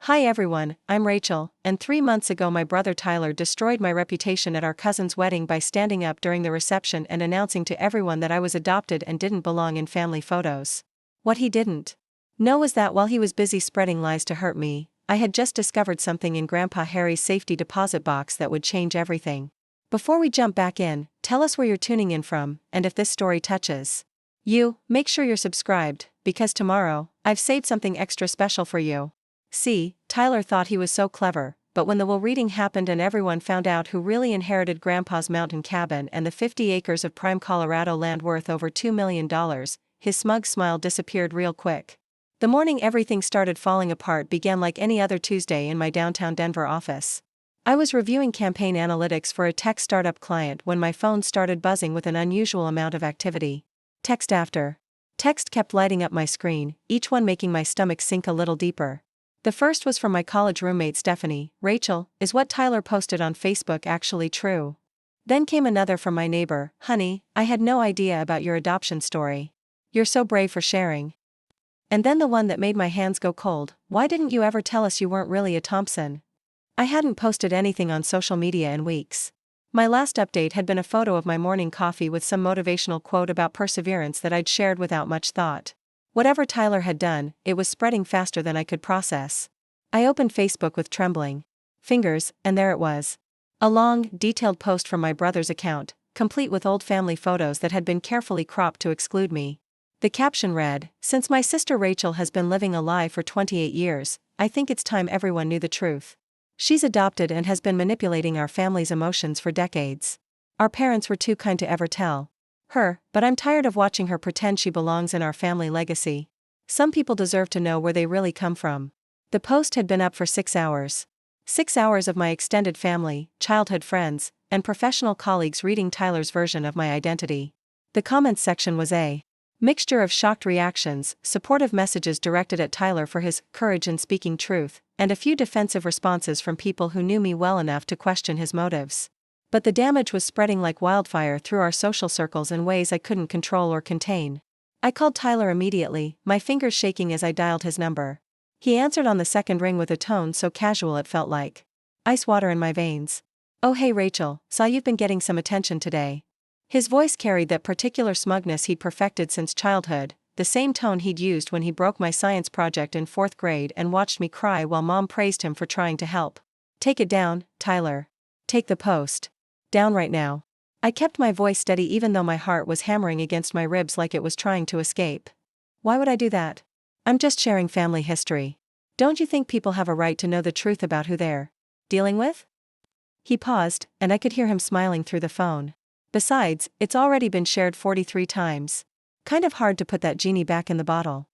Hi everyone, I'm Rachel, and 3 months ago my brother Tyler destroyed my reputation at our cousin's wedding by standing up during the reception and announcing to everyone that I was adopted and didn't belong in family photos. What he didn't know was that while he was busy spreading lies to hurt me, I had just discovered something in Grandpa Harry's safety deposit box that would change everything. Before we jump back in, tell us where you're tuning in from, and if this story touches you, make sure you're subscribed, because tomorrow, I've saved something extra special for you. See, Tyler thought he was so clever, but when the will reading happened and everyone found out who really inherited Grandpa's mountain cabin and the 50 acres of prime Colorado land worth over $2 million, his smug smile disappeared real quick. The morning everything started falling apart began like any other Tuesday in my downtown Denver office. I was reviewing campaign analytics for a tech startup client when my phone started buzzing with an unusual amount of activity. Text after text kept lighting up my screen, each one making my stomach sink a little deeper. The first was from my college roommate Stephanie. Rachel, is what Tyler posted on Facebook actually true? Then came another from my neighbor. Honey, I had no idea about your adoption story. You're so brave for sharing. And then the one that made my hands go cold. Why didn't you ever tell us you weren't really a Thompson? I hadn't posted anything on social media in weeks. My last update had been a photo of my morning coffee with some motivational quote about perseverance that I'd shared without much thought. Whatever Tyler had done, it was spreading faster than I could process. I opened Facebook with trembling fingers, and there it was. A long, detailed post from my brother's account, complete with old family photos that had been carefully cropped to exclude me. The caption read, "Since my sister Rachel has been living a lie for 28 years, I think it's time everyone knew the truth. She's adopted and has been manipulating our family's emotions for decades. Our parents were too kind to ever tell her, but I'm tired of watching her pretend she belongs in our family legacy. Some people deserve to know where they really come from." The post had been up for 6 hours. 6 hours of my extended family, childhood friends, and professional colleagues reading Tyler's version of my identity. The comments section was a mixture of shocked reactions, supportive messages directed at Tyler for his courage in speaking truth, and a few defensive responses from people who knew me well enough to question his motives. But the damage was spreading like wildfire through our social circles in ways I couldn't control or contain. I called Tyler immediately, my fingers shaking as I dialed his number. He answered on the second ring with a tone so casual it felt like ice water in my veins. "Oh hey Rachel, saw you've been getting some attention today." His voice carried that particular smugness he'd perfected since childhood, the same tone he'd used when he broke my science project in 4th grade and watched me cry while Mom praised him for trying to help. "Take it down, Tyler. Take the post down right now." I kept my voice steady even though my heart was hammering against my ribs like it was trying to escape. "Why would I do that? I'm just sharing family history. Don't you think people have a right to know the truth about who they're dealing with?" He paused, and I could hear him smiling through the phone. "Besides, it's already been shared 43 times. Kind of hard to put that genie back in the bottle.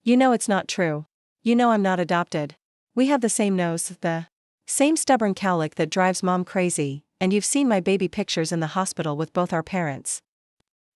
You know it's not true. You know I'm not adopted. We have the same nose, the same stubborn cowlick that drives Mom crazy, and you've seen my baby pictures in the hospital with both our parents."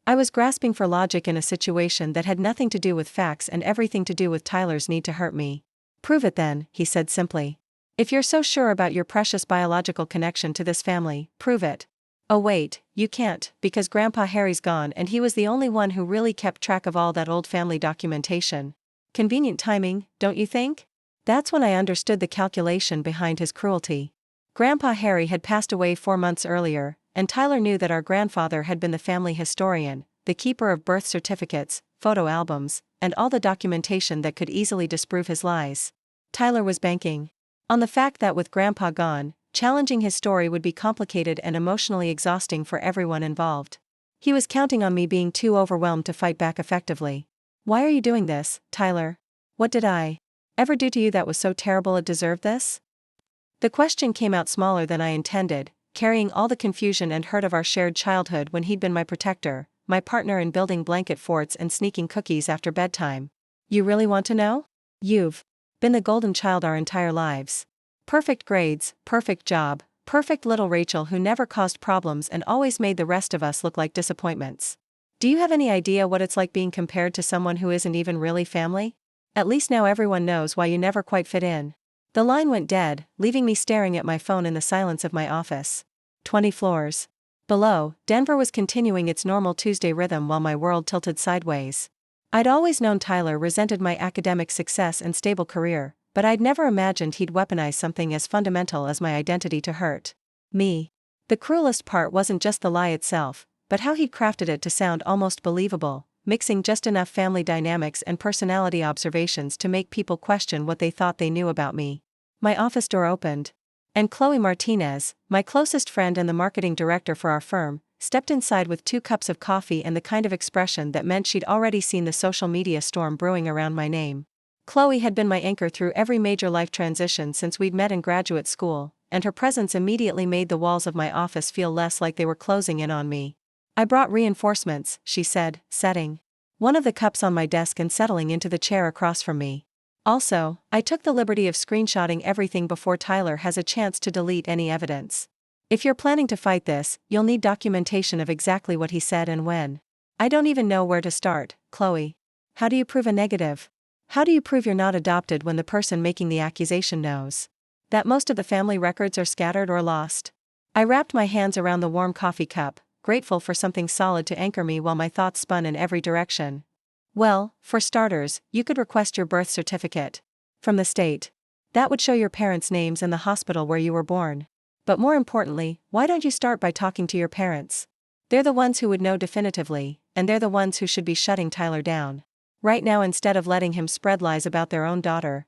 I was grasping for logic in a situation that had nothing to do with facts and everything to do with Tyler's need to hurt me. "Prove it then," he said simply. "If you're so sure about your precious biological connection to this family, prove it." "Oh wait, you can't, because Grandpa Harry's gone and he was the only one who really kept track of all that old family documentation. Convenient timing, don't you think?" That's when I understood the calculation behind his cruelty. Grandpa Harry had passed away 4 months earlier, and Tyler knew that our grandfather had been the family historian, the keeper of birth certificates, photo albums, and all the documentation that could easily disprove his lies. Tyler was banking on the fact that with Grandpa gone, challenging his story would be complicated and emotionally exhausting for everyone involved. He was counting on me being too overwhelmed to fight back effectively. "Why are you doing this, Tyler? What did I ever do to you that was so terrible it deserved this?" The question came out smaller than I intended, carrying all the confusion and hurt of our shared childhood when he'd been my protector, my partner in building blanket forts and sneaking cookies after bedtime. "You really want to know? You've been the golden child our entire lives. Perfect grades, perfect job, perfect little Rachel who never caused problems and always made the rest of us look like disappointments. Do you have any idea what it's like being compared to someone who isn't even really family? At least now everyone knows why you never quite fit in." The line went dead, leaving me staring at my phone in the silence of my office. 20 floors below, Denver was continuing its normal Tuesday rhythm while my world tilted sideways. I'd always known Tyler resented my academic success and stable career, but I'd never imagined he'd weaponize something as fundamental as my identity to hurt me. The cruelest part wasn't just the lie itself, but how he'd crafted it to sound almost believable, mixing just enough family dynamics and personality observations to make people question what they thought they knew about me. My office door opened, and Chloe Martinez, my closest friend and the marketing director for our firm, stepped inside with 2 cups of coffee and the kind of expression that meant she'd already seen the social media storm brewing around my name. Chloe had been my anchor through every major life transition since we'd met in graduate school, and her presence immediately made the walls of my office feel less like they were closing in on me. "I brought reinforcements," she said, setting one of the cups on my desk and settling into the chair across from me. "Also, I took the liberty of screenshotting everything before Tyler has a chance to delete any evidence. If you're planning to fight this, you'll need documentation of exactly what he said and when." "I don't even know where to start, Chloe. How do you prove a negative? How do you prove you're not adopted when the person making the accusation knows that most of the family records are scattered or lost?" I wrapped my hands around the warm coffee cup, grateful for something solid to anchor me while my thoughts spun in every direction. "Well, for starters, you could request your birth certificate from the state. That would show your parents' names and the hospital where you were born. But more importantly, why don't you start by talking to your parents? They're the ones who would know definitively, and they're the ones who should be shutting Tyler down right now instead of letting him spread lies about their own daughter."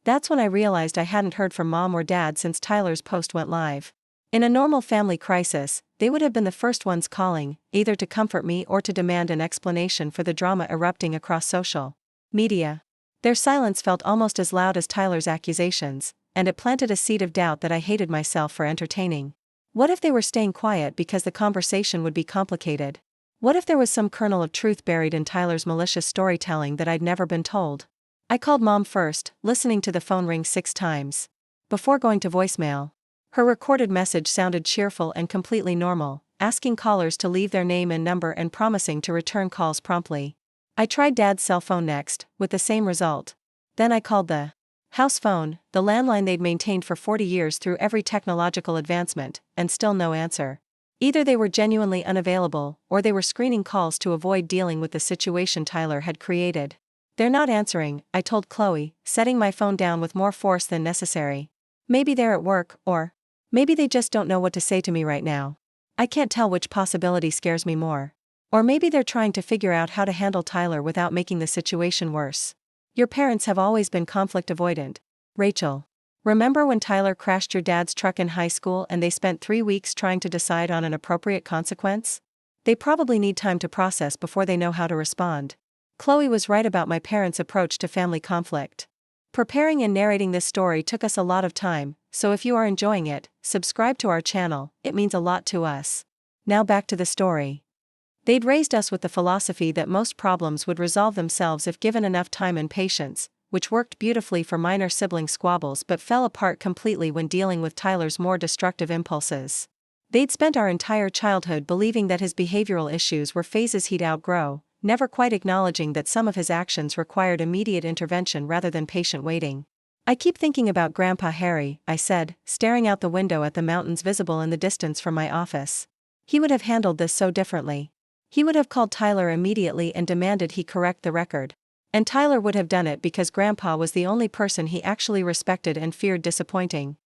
That's when I realized I hadn't heard from mom or dad since Tyler's post went live. In a normal family crisis, they would have been the first ones calling, either to comfort me or to demand an explanation for the drama erupting across social media. Their silence felt almost as loud as Tyler's accusations, and it planted a seed of doubt that I hated myself for entertaining. What if they were staying quiet because the conversation would be complicated? What if there was some kernel of truth buried in Tyler's malicious storytelling that I'd never been told? I called mom first, listening to the phone ring 6 times before going to voicemail. Her recorded message sounded cheerful and completely normal, asking callers to leave their name and number and promising to return calls promptly. I tried dad's cell phone next, with the same result. Then I called the house phone, the landline they'd maintained for 40 years through every technological advancement, and still no answer. Either they were genuinely unavailable, or they were screening calls to avoid dealing with the situation Tyler had created. "They're not answering," I told Chloe, setting my phone down with more force than necessary. "Maybe they're at work, or maybe they just don't know what to say to me right now. I can't tell which possibility scares me more. Or maybe they're trying to figure out how to handle Tyler without making the situation worse. Your parents have always been conflict avoidant, Rachel. Remember when Tyler crashed your dad's truck in high school and they spent 3 weeks trying to decide on an appropriate consequence? They probably need time to process before they know how to respond." Chloe was right about my parents' approach to family conflict. Preparing and narrating this story took us a lot of time, so if you are enjoying it, subscribe to our channel, it means a lot to us. Now back to the story. They'd raised us with the philosophy that most problems would resolve themselves if given enough time and patience, which worked beautifully for minor sibling squabbles but fell apart completely when dealing with Tyler's more destructive impulses. They'd spent our entire childhood believing that his behavioral issues were phases he'd outgrow, never quite acknowledging that some of his actions required immediate intervention rather than patient waiting. "I keep thinking about Grandpa Harry," I said, staring out the window at the mountains visible in the distance from my office. "He would have handled this so differently. He would have called Tyler immediately and demanded he correct the record. And Tyler would have done it because Grandpa was the only person he actually respected and feared disappointing."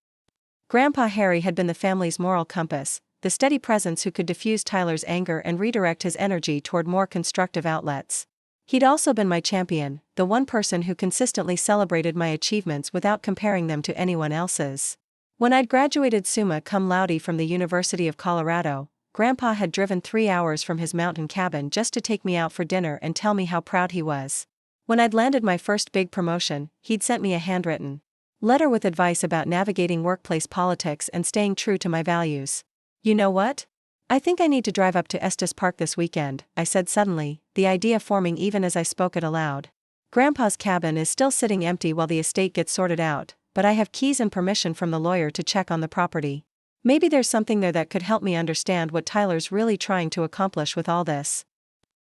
Grandpa Harry had been the family's moral compass, the steady presence who could diffuse Tyler's anger and redirect his energy toward more constructive outlets. He'd also been my champion, the one person who consistently celebrated my achievements without comparing them to anyone else's. When I'd graduated summa cum laude from the University of Colorado, Grandpa had driven 3 hours from his mountain cabin just to take me out for dinner and tell me how proud he was. When I'd landed my first big promotion, he'd sent me a handwritten letter with advice about navigating workplace politics and staying true to my values. "You know what? I think I need to drive up to Estes Park this weekend," I said suddenly, the idea forming even as I spoke it aloud. "Grandpa's cabin is still sitting empty while the estate gets sorted out, but I have keys and permission from the lawyer to check on the property. Maybe there's something there that could help me understand what Tyler's really trying to accomplish with all this."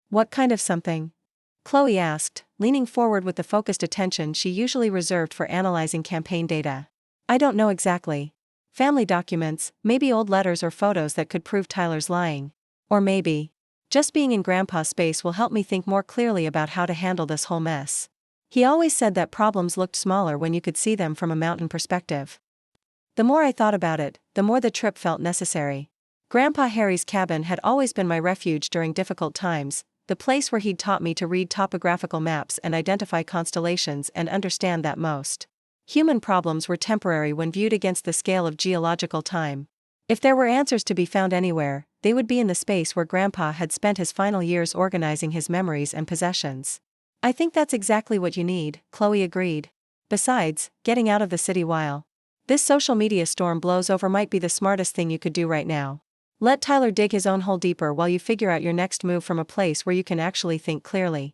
"What kind of something?" Chloe asked, leaning forward with the focused attention she usually reserved for analyzing campaign data. "I don't know exactly. Family documents, maybe old letters or photos that could prove Tyler's lying. Or maybe just being in Grandpa's space will help me think more clearly about how to handle this whole mess. He always said that problems looked smaller when you could see them from a mountain perspective. The more I thought about it, the more the trip felt necessary. Grandpa Harry's cabin had always been my refuge during difficult times, the place where he'd taught me to read topographical maps and identify constellations and understand that most human problems were temporary when viewed against the scale of geological time. If there were answers to be found anywhere, they would be in the space where Grandpa had spent his final years organizing his memories and possessions. I think that's exactly what you need, Chloe agreed. Besides, getting out of the city while this social media storm blows over might be the smartest thing you could do right now. Let Tyler dig his own hole deeper while you figure out your next move from a place where you can actually think clearly.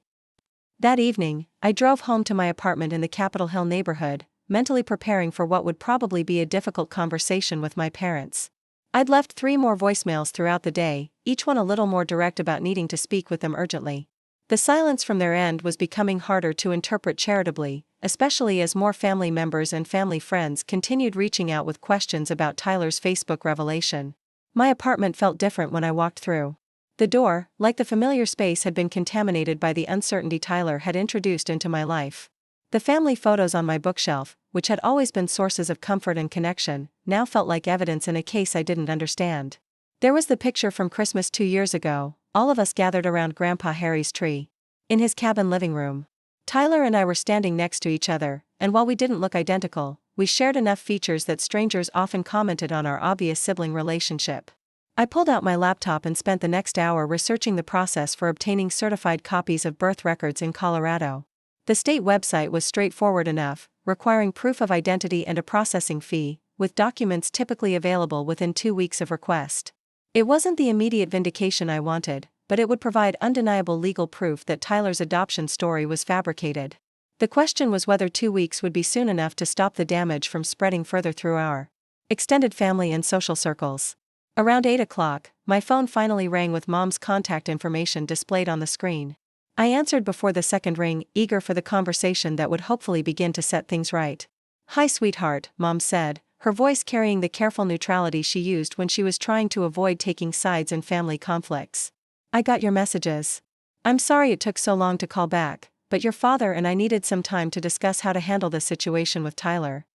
That evening, I drove home to my apartment in the Capitol Hill neighborhood, mentally preparing for what would probably be a difficult conversation with my parents. I'd left 3 more voicemails throughout the day, each one a little more direct about needing to speak with them urgently. The silence from their end was becoming harder to interpret charitably, especially as more family members and family friends continued reaching out with questions about Tyler's Facebook revelation. My apartment felt different when I walked through. The door, like the familiar space, had been contaminated by the uncertainty Tyler had introduced into my life. The family photos on my bookshelf, which had always been sources of comfort and connection, now felt like evidence in a case I didn't understand. There was the picture from Christmas 2 years ago, all of us gathered around Grandpa Harry's tree. In his cabin living room. Tyler and I were standing next to each other, and while we didn't look identical, we shared enough features that strangers often commented on our obvious sibling relationship. I pulled out my laptop and spent the next hour researching the process for obtaining certified copies of birth records in Colorado. The state website was straightforward enough, requiring proof of identity and a processing fee, with documents typically available within 2 weeks of request. It wasn't the immediate vindication I wanted, but it would provide undeniable legal proof that Tyler's adoption story was fabricated. The question was whether 2 weeks would be soon enough to stop the damage from spreading further through our extended family and social circles. Around 8 o'clock, my phone finally rang with Mom's contact information displayed on the screen. I answered before the second ring, eager for the conversation that would hopefully begin to set things right. "Hi, sweetheart," Mom said, her voice carrying the careful neutrality she used when she was trying to avoid taking sides in family conflicts. "I got your messages. I'm sorry it took so long to call back, but your father and I needed some time to discuss how to handle this situation with Tyler."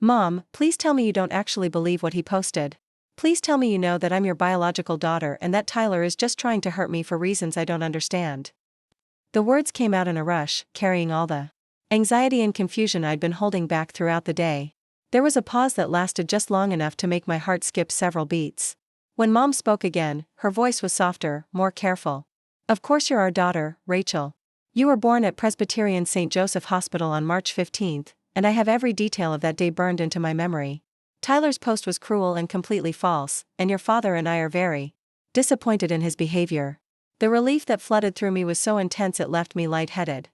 "Mom, please tell me you don't actually believe what he posted. Please tell me you know that I'm your biological daughter and that Tyler is just trying to hurt me for reasons I don't understand." The words came out in a rush, carrying all the anxiety and confusion I'd been holding back throughout the day. There was a pause that lasted just long enough to make my heart skip several beats. When Mom spoke again, her voice was softer, more careful. "Of course you're our daughter, Rachel. You were born at Presbyterian St. Joseph Hospital on March 15th, and I have every detail of that day burned into my memory. Tyler's post was cruel and completely false, and your father and I are very disappointed in his behavior." The relief that flooded through me was so intense it left me lightheaded.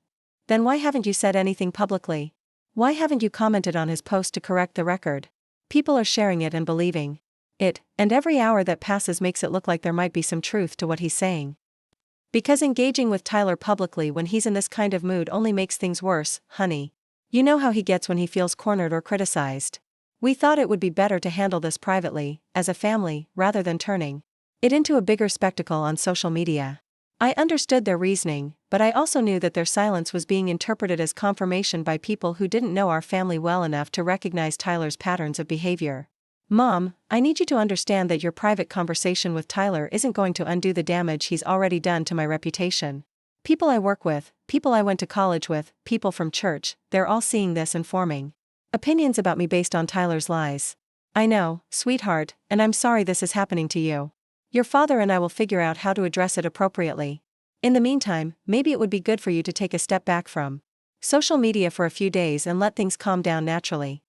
"Then why haven't you said anything publicly? Why haven't you commented on his post to correct the record? People are sharing it and believing it, and every hour that passes makes it look like there might be some truth to what he's saying." "Because engaging with Tyler publicly when he's in this kind of mood only makes things worse, honey. You know how he gets when he feels cornered or criticized. We thought it would be better to handle this privately, as a family, rather than turning it into a bigger spectacle on social media." I understood their reasoning, but I also knew that their silence was being interpreted as confirmation by people who didn't know our family well enough to recognize Tyler's patterns of behavior. "Mom, I need you to understand that your private conversation with Tyler isn't going to undo the damage he's already done to my reputation. People I work with, people I went to college with, people from church, they're all seeing this and forming opinions about me based on Tyler's lies. I know, sweetheart, and I'm sorry this is happening to you. Your father and I will figure out how to address it appropriately. In the meantime, maybe it would be good for you to take a step back from social media for a few days and let things calm down naturally."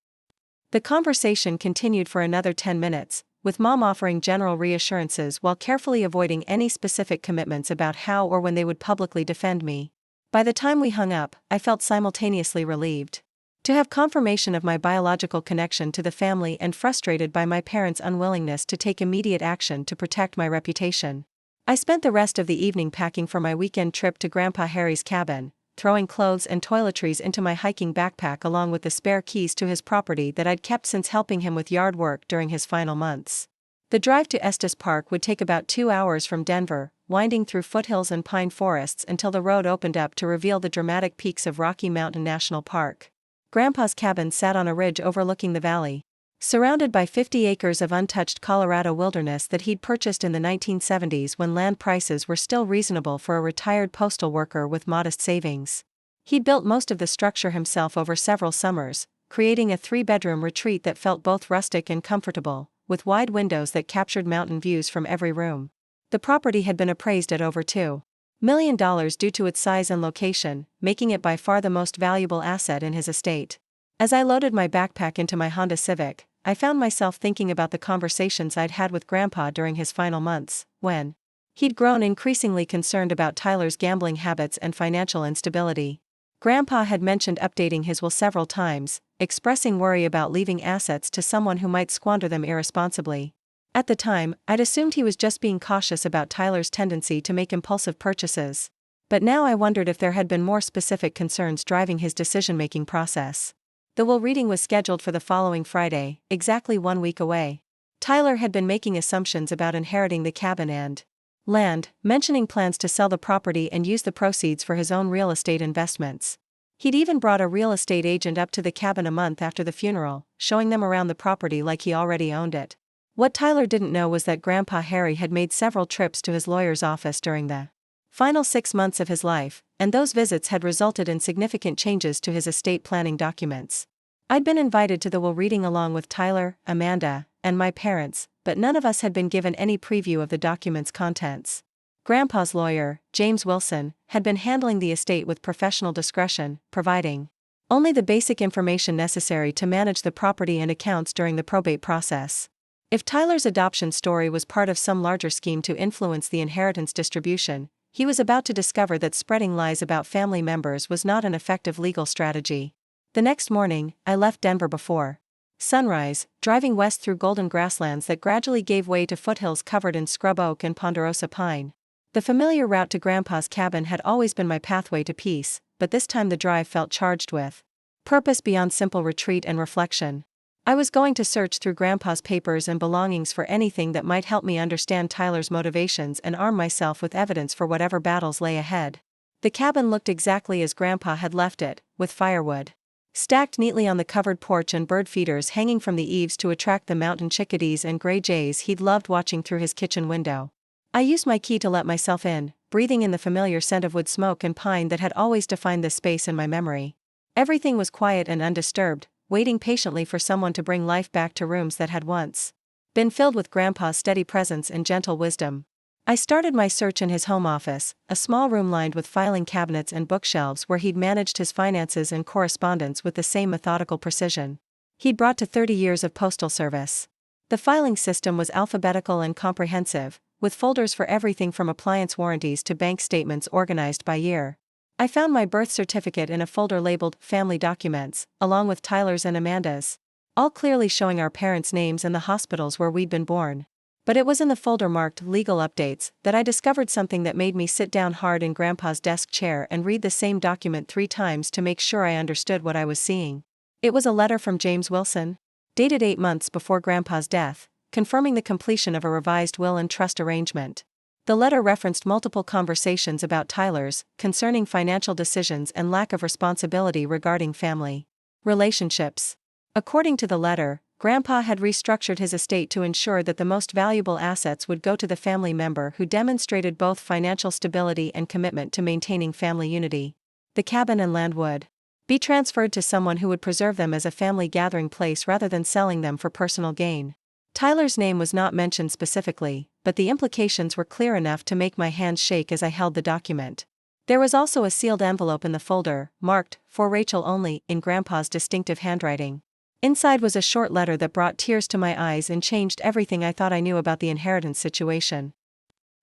The conversation continued for another 10 minutes, with Mom offering general reassurances while carefully avoiding any specific commitments about how or when they would publicly defend me. By the time we hung up, I felt simultaneously relieved to have confirmation of my biological connection to the family and frustrated by my parents' unwillingness to take immediate action to protect my reputation. I spent the rest of the evening packing for my weekend trip to Grandpa Harry's cabin, throwing clothes and toiletries into my hiking backpack along with the spare keys to his property that I'd kept since helping him with yard work during his final months. The drive to Estes Park would take about 2 hours from Denver, winding through foothills and pine forests until the road opened up to reveal the dramatic peaks of Rocky Mountain National Park. Grandpa's cabin sat on a ridge overlooking the valley, surrounded by 50 acres of untouched Colorado wilderness that he'd purchased in the 1970s when land prices were still reasonable for a retired postal worker with modest savings. He'd built most of the structure himself over several summers, creating a 3-bedroom retreat that felt both rustic and comfortable, with wide windows that captured mountain views from every room. The property had been appraised at over $2 million due to its size and location, making it by far the most valuable asset in his estate. As I loaded my backpack into my Honda Civic, I found myself thinking about the conversations I'd had with Grandpa during his final months, when he'd grown increasingly concerned about Tyler's gambling habits and financial instability. Grandpa had mentioned updating his will several times, expressing worry about leaving assets to someone who might squander them irresponsibly. At the time, I'd assumed he was just being cautious about Tyler's tendency to make impulsive purchases. But now I wondered if there had been more specific concerns driving his decision-making process. The will reading was scheduled for the following Friday, exactly 1 week away. Tyler had been making assumptions about inheriting the cabin and land, mentioning plans to sell the property and use the proceeds for his own real estate investments. He'd even brought a real estate agent up to the cabin a month after the funeral, showing them around the property like he already owned it. What Tyler didn't know was that Grandpa Harry had made several trips to his lawyer's office during the final 6 months of his life, and those visits had resulted in significant changes to his estate planning documents. I'd been invited to the will reading along with Tyler, Amanda, and my parents, but none of us had been given any preview of the document's contents. Grandpa's lawyer, James Wilson, had been handling the estate with professional discretion, providing only the basic information necessary to manage the property and accounts during the probate process. If Tyler's adoption story was part of some larger scheme to influence the inheritance distribution, he was about to discover that spreading lies about family members was not an effective legal strategy. The next morning, I left Denver before sunrise, driving west through golden grasslands that gradually gave way to foothills covered in scrub oak and ponderosa pine. The familiar route to Grandpa's cabin had always been my pathway to peace, but this time the drive felt charged with purpose beyond simple retreat and reflection. I was going to search through Grandpa's papers and belongings for anything that might help me understand Tyler's motivations and arm myself with evidence for whatever battles lay ahead. The cabin looked exactly as Grandpa had left it, with firewood stacked neatly on the covered porch and bird feeders hanging from the eaves to attract the mountain chickadees and gray jays he'd loved watching through his kitchen window. I used my key to let myself in, breathing in the familiar scent of wood smoke and pine that had always defined this space in my memory. Everything was quiet and undisturbed, waiting patiently for someone to bring life back to rooms that had once been filled with Grandpa's steady presence and gentle wisdom. I started my search in his home office, a small room lined with filing cabinets and bookshelves where he'd managed his finances and correspondence with the same methodical precision he'd brought to 30 years of postal service. The filing system was alphabetical and comprehensive, with folders for everything from appliance warranties to bank statements organized by year. I found my birth certificate in a folder labeled Family Documents, along with Tyler's and Amanda's, all clearly showing our parents' names and the hospitals where we'd been born. But it was in the folder marked Legal Updates that I discovered something that made me sit down hard in Grandpa's desk chair and read the same document 3 times to make sure I understood what I was seeing. It was a letter from James Wilson, dated 8 months before Grandpa's death, confirming the completion of a revised will and trust arrangement. The letter referenced multiple conversations about Tyler's concerning financial decisions and lack of responsibility regarding family relationships. According to the letter, Grandpa had restructured his estate to ensure that the most valuable assets would go to the family member who demonstrated both financial stability and commitment to maintaining family unity. The cabin and land would be transferred to someone who would preserve them as a family gathering place rather than selling them for personal gain. Tyler's name was not mentioned specifically, but the implications were clear enough to make my hands shake as I held the document. There was also a sealed envelope in the folder, marked, "For Rachel Only," in Grandpa's distinctive handwriting. Inside was a short letter that brought tears to my eyes and changed everything I thought I knew about the inheritance situation.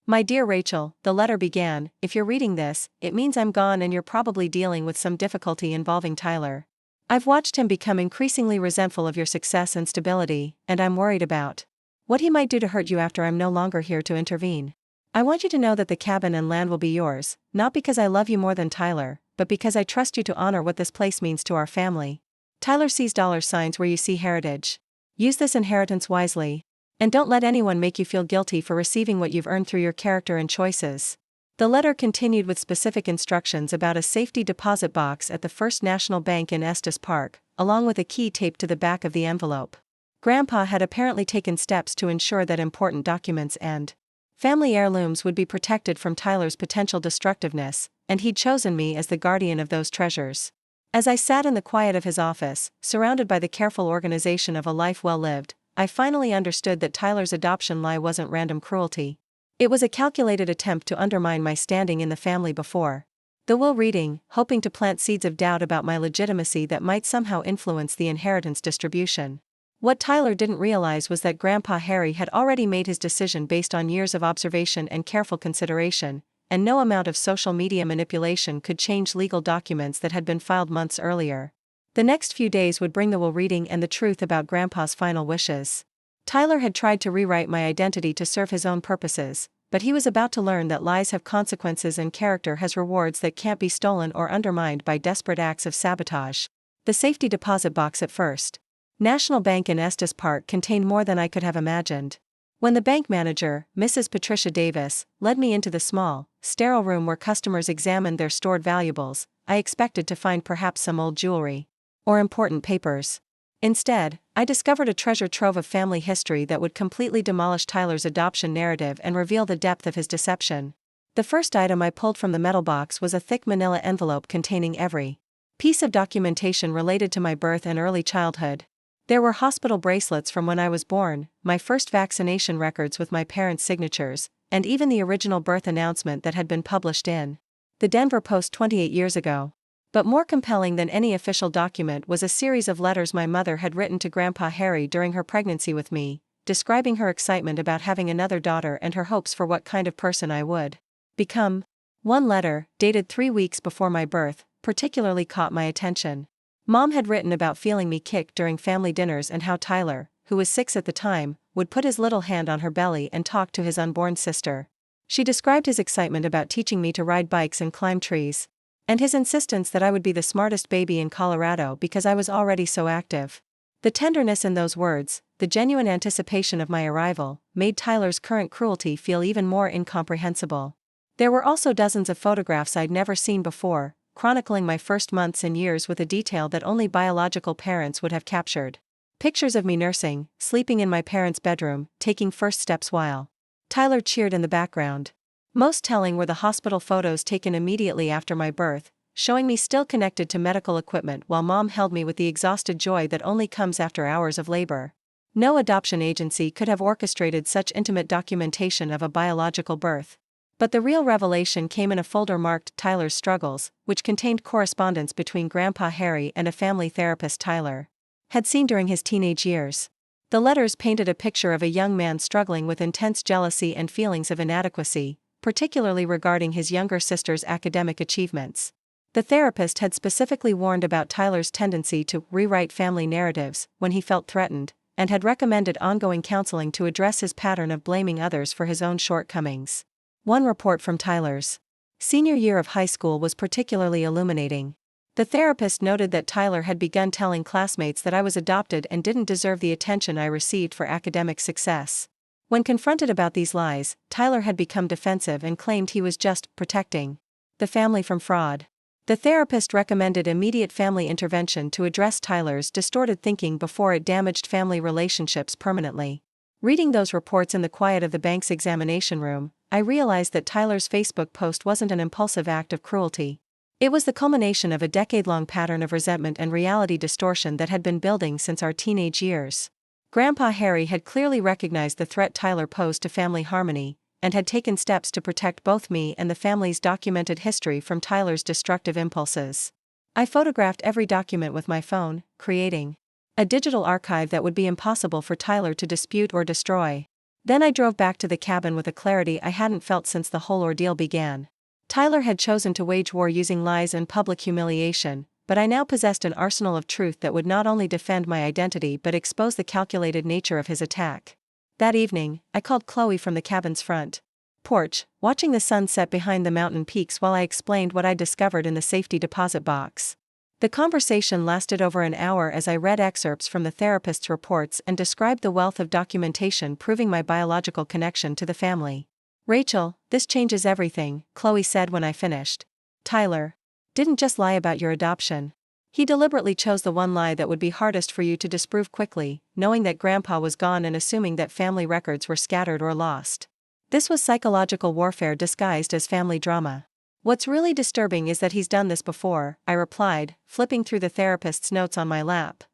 "My dear Rachel," the letter began, "if you're reading this, it means I'm gone and you're probably dealing with some difficulty involving Tyler. I've watched him become increasingly resentful of your success and stability, and I'm worried about what he might do to hurt you after I'm no longer here to intervene. I want you to know that the cabin and land will be yours, not because I love you more than Tyler, but because I trust you to honor what this place means to our family. Tyler sees $ signs where you see heritage. Use this inheritance wisely. And don't let anyone make you feel guilty for receiving what you've earned through your character and choices. The letter continued with specific instructions about a safety deposit box at the First National Bank in Estes Park, along with a key taped to the back of the envelope. Grandpa had apparently taken steps to ensure that important documents and family heirlooms would be protected from Tyler's potential destructiveness, and he'd chosen me as the guardian of those treasures. As I sat in the quiet of his office, surrounded by the careful organization of a life well lived, I finally understood that Tyler's adoption lie wasn't random cruelty. It was a calculated attempt to undermine my standing in the family before the will reading, hoping to plant seeds of doubt about my legitimacy that might somehow influence the inheritance distribution. What Tyler didn't realize was that Grandpa Harry had already made his decision based on years of observation and careful consideration, and no amount of social media manipulation could change legal documents that had been filed months earlier. The next few days would bring the will reading and the truth about Grandpa's final wishes. Tyler had tried to rewrite my identity to serve his own purposes, but he was about to learn that lies have consequences and character has rewards that can't be stolen or undermined by desperate acts of sabotage. The safety deposit box at First National Bank in Estes Park contained more than I could have imagined. When the bank manager, Mrs. Patricia Davis, led me into the small, sterile room where customers examined their stored valuables, I expected to find perhaps some old jewelry or important papers. Instead, I discovered a treasure trove of family history that would completely demolish Tyler's adoption narrative and reveal the depth of his deception. The first item I pulled from the metal box was a thick manila envelope containing every piece of documentation related to my birth and early childhood. There were hospital bracelets from when I was born, my first vaccination records with my parents' signatures, and even the original birth announcement that had been published in the Denver Post 28 years ago. But more compelling than any official document was a series of letters my mother had written to Grandpa Harry during her pregnancy with me, describing her excitement about having another daughter and her hopes for what kind of person I would become. One letter, dated 3 weeks before my birth, particularly caught my attention. Mom had written about feeling me kick during family dinners and how Tyler, who was 6 at the time, would put his little hand on her belly and talk to his unborn sister. She described his excitement about teaching me to ride bikes and climb trees, and his insistence that I would be the smartest baby in Colorado because I was already so active. The tenderness in those words, the genuine anticipation of my arrival, made Tyler's current cruelty feel even more incomprehensible. There were also dozens of photographs I'd never seen before, chronicling my first months and years with a detail that only biological parents would have captured. Pictures of me nursing, sleeping in my parents' bedroom, taking first steps while Tyler cheered in the background. Most telling were the hospital photos taken immediately after my birth, showing me still connected to medical equipment while Mom held me with the exhausted joy that only comes after hours of labor. No adoption agency could have orchestrated such intimate documentation of a biological birth. But the real revelation came in a folder marked Tyler's Struggles, which contained correspondence between Grandpa Harry and a family therapist Tyler had seen during his teenage years. The letters painted a picture of a young man struggling with intense jealousy and feelings of inadequacy, particularly regarding his younger sister's academic achievements. The therapist had specifically warned about Tyler's tendency to rewrite family narratives when he felt threatened, and had recommended ongoing counseling to address his pattern of blaming others for his own shortcomings. One report from Tyler's senior year of high school was particularly illuminating. The therapist noted that Tyler had begun telling classmates that I was adopted and didn't deserve the attention I received for academic success. When confronted about these lies, Tyler had become defensive and claimed he was just protecting the family from fraud. The therapist recommended immediate family intervention to address Tyler's distorted thinking before it damaged family relationships permanently. Reading those reports in the quiet of the bank's examination room, I realized that Tyler's Facebook post wasn't an impulsive act of cruelty. It was the culmination of a decade-long pattern of resentment and reality distortion that had been building since our teenage years. Grandpa Harry had clearly recognized the threat Tyler posed to family harmony, and had taken steps to protect both me and the family's documented history from Tyler's destructive impulses. I photographed every document with my phone, creating a digital archive that would be impossible for Tyler to dispute or destroy. Then I drove back to the cabin with a clarity I hadn't felt since the whole ordeal began. Tyler had chosen to wage war using lies and public humiliation, but I now possessed an arsenal of truth that would not only defend my identity but expose the calculated nature of his attack. That evening, I called Chloe from the cabin's front porch, watching the sun set behind the mountain peaks while I explained what I discovered in the safety deposit box. The conversation lasted over an hour as I read excerpts from the therapist's reports and described the wealth of documentation proving my biological connection to the family. "Rachel, this changes everything," Chloe said when I finished. "Tyler didn't just lie about your adoption. He deliberately chose the one lie that would be hardest for you to disprove quickly, knowing that Grandpa was gone and assuming that family records were scattered or lost. This was psychological warfare disguised as family drama. What's really disturbing is that he's done this before," I replied, flipping through the therapist's notes on my lap.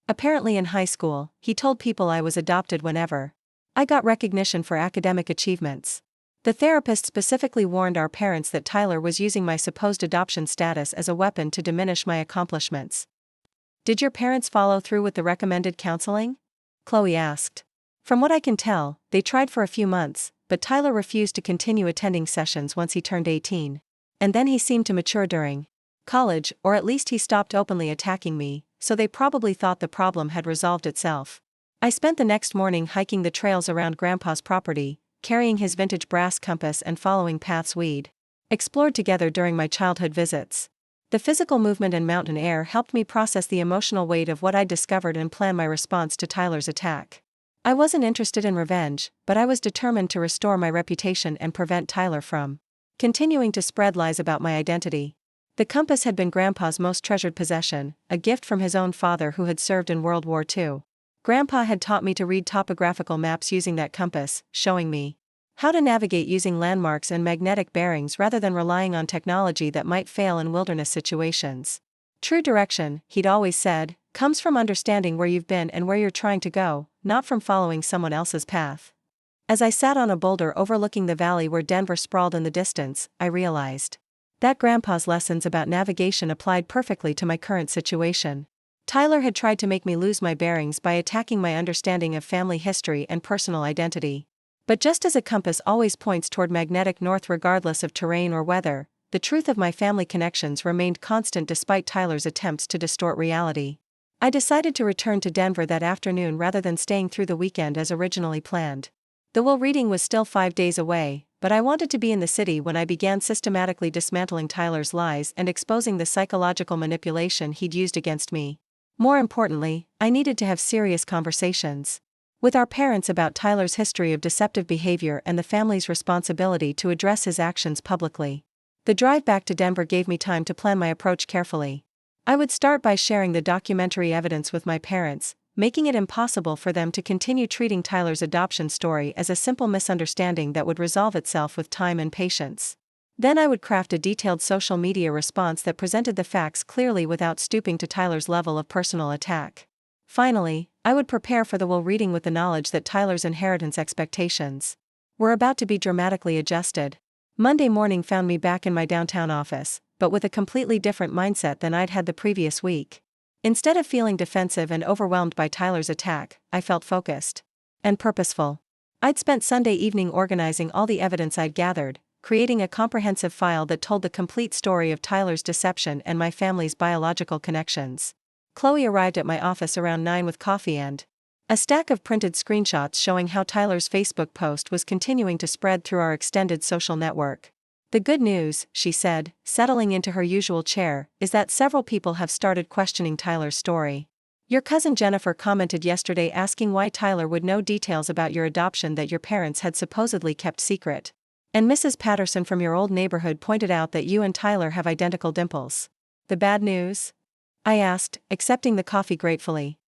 "Apparently in high school, he told people I was adopted whenever I got recognition for academic achievements. The therapist specifically warned our parents that Tyler was using my supposed adoption status as a weapon to diminish my accomplishments." "Did your parents follow through with the recommended counseling?" Chloe asked. "From what I can tell, they tried for a few months, but Tyler refused to continue attending sessions once he turned 18. And then he seemed to mature during college, or at least he stopped openly attacking me, so they probably thought the problem had resolved itself." I spent the next morning hiking the trails around Grandpa's property, carrying his vintage brass compass and following paths we'd explored together during my childhood visits. The physical movement and mountain air helped me process the emotional weight of what I'd discovered and plan my response to Tyler's attack. I wasn't interested in revenge, but I was determined to restore my reputation and prevent Tyler from continuing to spread lies about my identity. The compass had been Grandpa's most treasured possession, a gift from his own father who had served in World War II. Grandpa had taught me to read topographical maps using that compass, showing me how to navigate using landmarks and magnetic bearings rather than relying on technology that might fail in wilderness situations. "True direction," he'd always said, "comes from understanding where you've been and where you're trying to go, not from following someone else's path." As I sat on a boulder overlooking the valley where Denver sprawled in the distance, I realized that Grandpa's lessons about navigation applied perfectly to my current situation. Tyler had tried to make me lose my bearings by attacking my understanding of family history and personal identity. But just as a compass always points toward magnetic north regardless of terrain or weather, the truth of my family connections remained constant despite Tyler's attempts to distort reality. I decided to return to Denver that afternoon rather than staying through the weekend as originally planned. The will reading was still 5 days away, but I wanted to be in the city when I began systematically dismantling Tyler's lies and exposing the psychological manipulation he'd used against me. More importantly, I needed to have serious conversations with our parents about Tyler's history of deceptive behavior and the family's responsibility to address his actions publicly. The drive back to Denver gave me time to plan my approach carefully. I would start by sharing the documentary evidence with my parents, making it impossible for them to continue treating Tyler's adoption story as a simple misunderstanding that would resolve itself with time and patience. Then I would craft a detailed social media response that presented the facts clearly without stooping to Tyler's level of personal attack. Finally, I would prepare for the will reading with the knowledge that Tyler's inheritance expectations were about to be dramatically adjusted. Monday morning found me back in my downtown office, but with a completely different mindset than I'd had the previous week. Instead of feeling defensive and overwhelmed by Tyler's attack, I felt focused and purposeful. I'd spent Sunday evening organizing all the evidence I'd gathered, creating a comprehensive file that told the complete story of Tyler's deception and my family's biological connections. Chloe arrived at my office around 9 with coffee and a stack of printed screenshots showing how Tyler's Facebook post was continuing to spread through our extended social network. "The good news," she said, settling into her usual chair, "is that several people have started questioning Tyler's story. Your cousin Jennifer commented yesterday asking why Tyler would know details about your adoption that your parents had supposedly kept secret. And Mrs. Patterson from your old neighborhood pointed out that you and Tyler have identical dimples. The bad news?" I asked, accepting the coffee gratefully.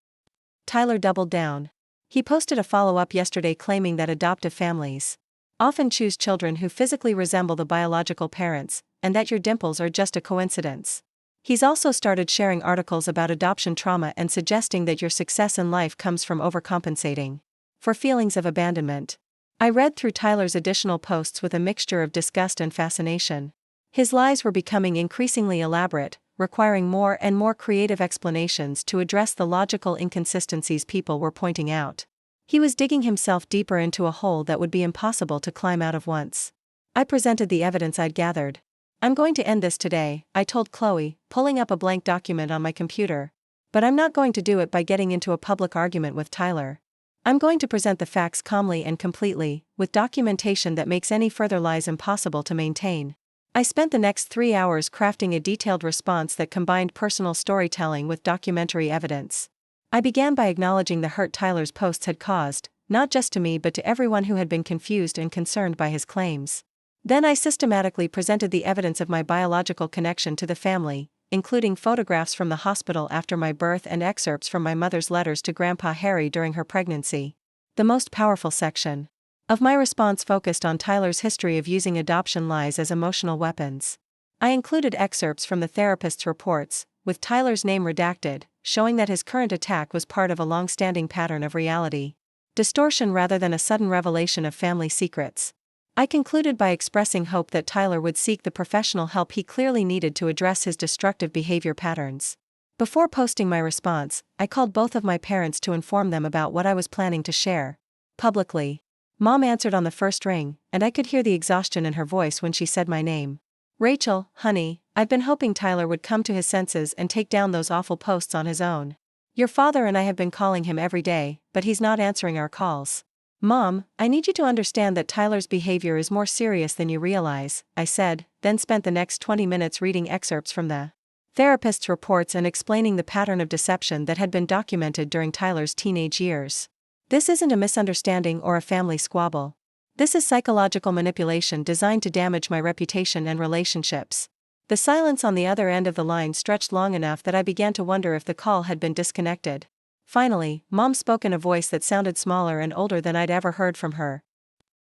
Tyler doubled down. He posted a follow-up yesterday claiming that adoptive families often choose children who physically resemble the biological parents, and that your dimples are just a coincidence. He's also started sharing articles about adoption trauma and suggesting that your success in life comes from overcompensating for feelings of abandonment. I read through Tyler's additional posts with a mixture of disgust and fascination. His lies were becoming increasingly elaborate, requiring more and more creative explanations to address the logical inconsistencies people were pointing out. He was digging himself deeper into a hole that would be impossible to climb out of once. I presented the evidence I'd gathered. "I'm going to end this today," I told Chloe, pulling up a blank document on my computer. "But I'm not going to do it by getting into a public argument with Tyler. I'm going to present the facts calmly and completely, with documentation that makes any further lies impossible to maintain." I spent the next 3 hours crafting a detailed response that combined personal storytelling with documentary evidence. I began by acknowledging the hurt Tyler's posts had caused, not just to me but to everyone who had been confused and concerned by his claims. Then I systematically presented the evidence of my biological connection to the family, including photographs from the hospital after my birth and excerpts from my mother's letters to Grandpa Harry during her pregnancy. The most powerful section of my response focused on Tyler's history of using adoption lies as emotional weapons. I included excerpts from the therapist's reports, with Tyler's name redacted, showing that his current attack was part of a long-standing pattern of reality distortion rather than a sudden revelation of family secrets. I concluded by expressing hope that Tyler would seek the professional help he clearly needed to address his destructive behavior patterns. Before posting my response, I called both of my parents to inform them about what I was planning to share publicly. Mom answered on the first ring, and I could hear the exhaustion in her voice when she said my name. "Rachel, honey, I've been hoping Tyler would come to his senses and take down those awful posts on his own. Your father and I have been calling him every day, but he's not answering our calls. Mom, I need you to understand that Tyler's behavior is more serious than you realize," I said, then spent the next 20 minutes reading excerpts from the therapist's reports and explaining the pattern of deception that had been documented during Tyler's teenage years. This isn't a misunderstanding or a family squabble. This is psychological manipulation designed to damage my reputation and relationships. The silence on the other end of the line stretched long enough that I began to wonder if the call had been disconnected. Finally, Mom spoke in a voice that sounded smaller and older than I'd ever heard from her.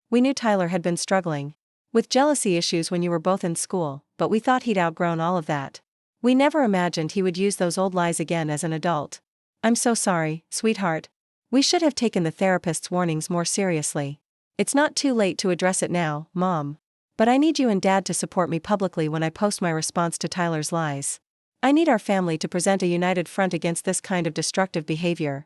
"We knew Tyler had been struggling with jealousy issues when you were both in school, but we thought he'd outgrown all of that. We never imagined he would use those old lies again as an adult. I'm so sorry, sweetheart. We should have taken the therapist's warnings more seriously. It's not too late to address it now, Mom. But I need you and Dad to support me publicly when I post my response to Tyler's lies. I need our family to present a united front against this kind of destructive behavior."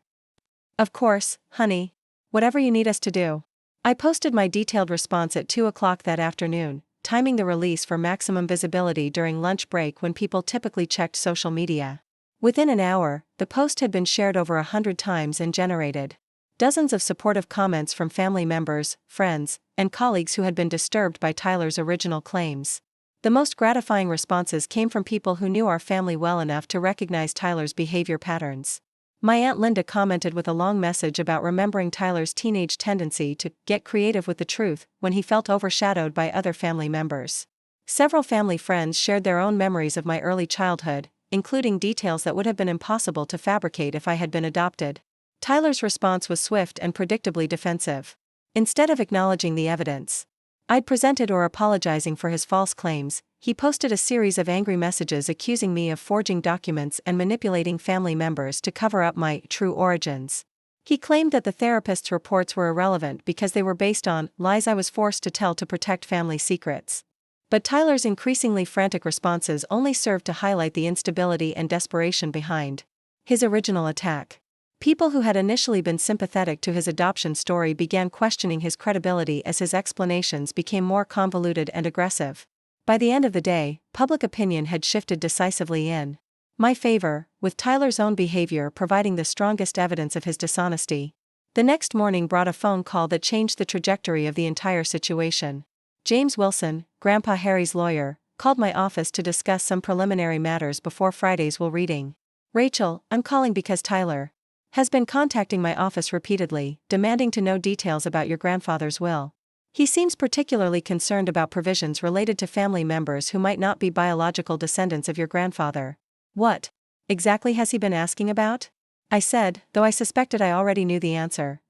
"Of course, honey. Whatever you need us to do." I posted my detailed response at 2 o'clock that afternoon, timing the release for maximum visibility during lunch break when people typically checked social media. Within an hour, the post had been shared over 100 times and generated dozens of supportive comments from family members, friends, and colleagues who had been disturbed by Tyler's original claims. The most gratifying responses came from people who knew our family well enough to recognize Tyler's behavior patterns. My Aunt Linda commented with a long message about remembering Tyler's teenage tendency to get creative with the truth when he felt overshadowed by other family members. Several family friends shared their own memories of my early childhood, including details that would have been impossible to fabricate if I had been adopted. Tyler's response was swift and predictably defensive. Instead of acknowledging the evidence I'd presented or apologizing for his false claims, he posted a series of angry messages accusing me of forging documents and manipulating family members to cover up my true origins. He claimed that the therapist's reports were irrelevant because they were based on lies I was forced to tell to protect family secrets. But Tyler's increasingly frantic responses only served to highlight the instability and desperation behind his original attack. People who had initially been sympathetic to his adoption story began questioning his credibility as his explanations became more convoluted and aggressive. By the end of the day, public opinion had shifted decisively in my favor, with Tyler's own behavior providing the strongest evidence of his dishonesty. The next morning brought a phone call that changed the trajectory of the entire situation. James Wilson, Grandpa Harry's lawyer, called my office to discuss some preliminary matters before Friday's will reading. "Rachel, I'm calling because Tyler has been contacting my office repeatedly, demanding to know details about your grandfather's will. He seems particularly concerned about provisions related to family members who might not be biological descendants of your grandfather." "What exactly has he been asking about?" I said, though I suspected I already knew the answer.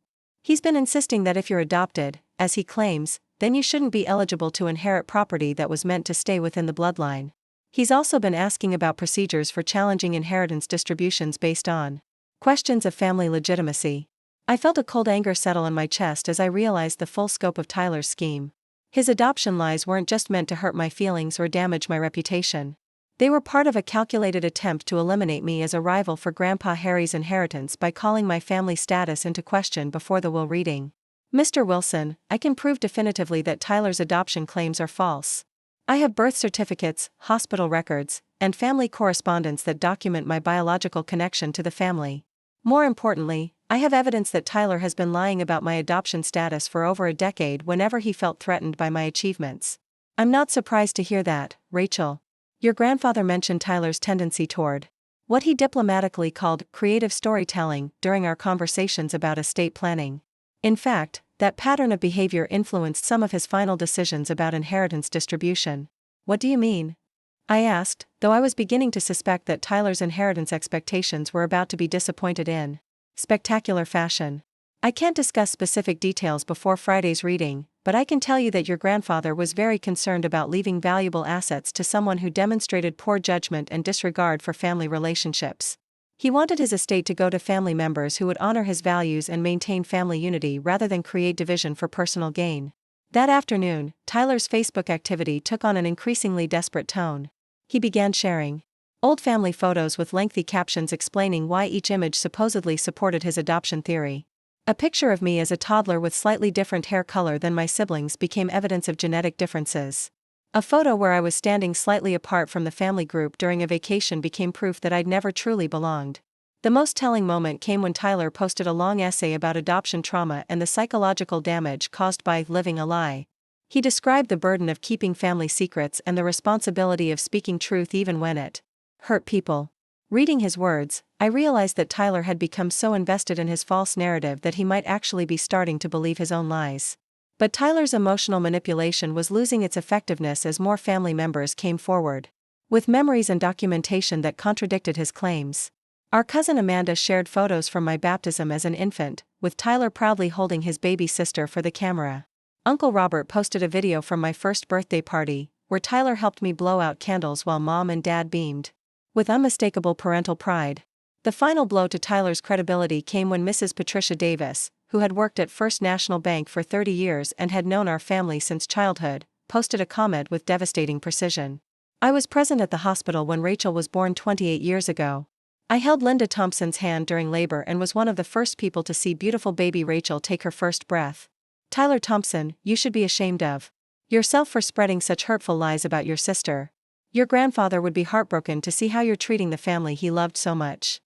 "He's been insisting that if you're adopted, as he claims, then you shouldn't be eligible to inherit property that was meant to stay within the bloodline. He's also been asking about procedures for challenging inheritance distributions based on questions of family legitimacy." I felt a cold anger settle in my chest as I realized the full scope of Tyler's scheme. His adoption lies weren't just meant to hurt my feelings or damage my reputation. They were part of a calculated attempt to eliminate me as a rival for Grandpa Harry's inheritance by calling my family status into question before the will reading. "Mr. Wilson, I can prove definitively that Tyler's adoption claims are false. I have birth certificates, hospital records, and family correspondence that document my biological connection to the family. More importantly, I have evidence that Tyler has been lying about my adoption status for over a decade whenever he felt threatened by my achievements. I'm not surprised to hear that, Rachel. Your grandfather mentioned Tyler's tendency toward what he diplomatically called creative storytelling during our conversations about estate planning. In fact, that pattern of behavior influenced some of his final decisions about inheritance distribution. What do you mean? I asked, though I was beginning to suspect that Tyler's inheritance expectations were about to be disappointed in spectacular fashion. I can't discuss specific details before Friday's reading, but I can tell you that your grandfather was very concerned about leaving valuable assets to someone who demonstrated poor judgment and disregard for family relationships. He wanted his estate to go to family members who would honor his values and maintain family unity rather than create division for personal gain. That afternoon, Tyler's Facebook activity took on an increasingly desperate tone. He began sharing old family photos with lengthy captions explaining why each image supposedly supported his adoption theory. A picture of me as a toddler with slightly different hair color than my siblings became evidence of genetic differences. A photo where I was standing slightly apart from the family group during a vacation became proof that I'd never truly belonged. The most telling moment came when Tyler posted a long essay about adoption trauma and the psychological damage caused by living a lie. He described the burden of keeping family secrets and the responsibility of speaking truth even when it hurt people. Reading his words, I realized that Tyler had become so invested in his false narrative that he might actually be starting to believe his own lies. But Tyler's emotional manipulation was losing its effectiveness as more family members came forward with memories and documentation that contradicted his claims. Our cousin Amanda shared photos from my baptism as an infant, with Tyler proudly holding his baby sister for the camera. Uncle Robert posted a video from my first birthday party, where Tyler helped me blow out candles while Mom and Dad beamed with unmistakable parental pride. The final blow to Tyler's credibility came when Mrs. Patricia Davis, who had worked at First National Bank for 30 years and had known our family since childhood, posted a comment with devastating precision. I was present at the hospital when Rachel was born 28 years ago. I held Linda Thompson's hand during labor and was one of the first people to see beautiful baby Rachel take her first breath. Tyler Thompson, you should be ashamed of yourself for spreading such hurtful lies about your sister. Your grandfather would be heartbroken to see how you're treating the family he loved so much.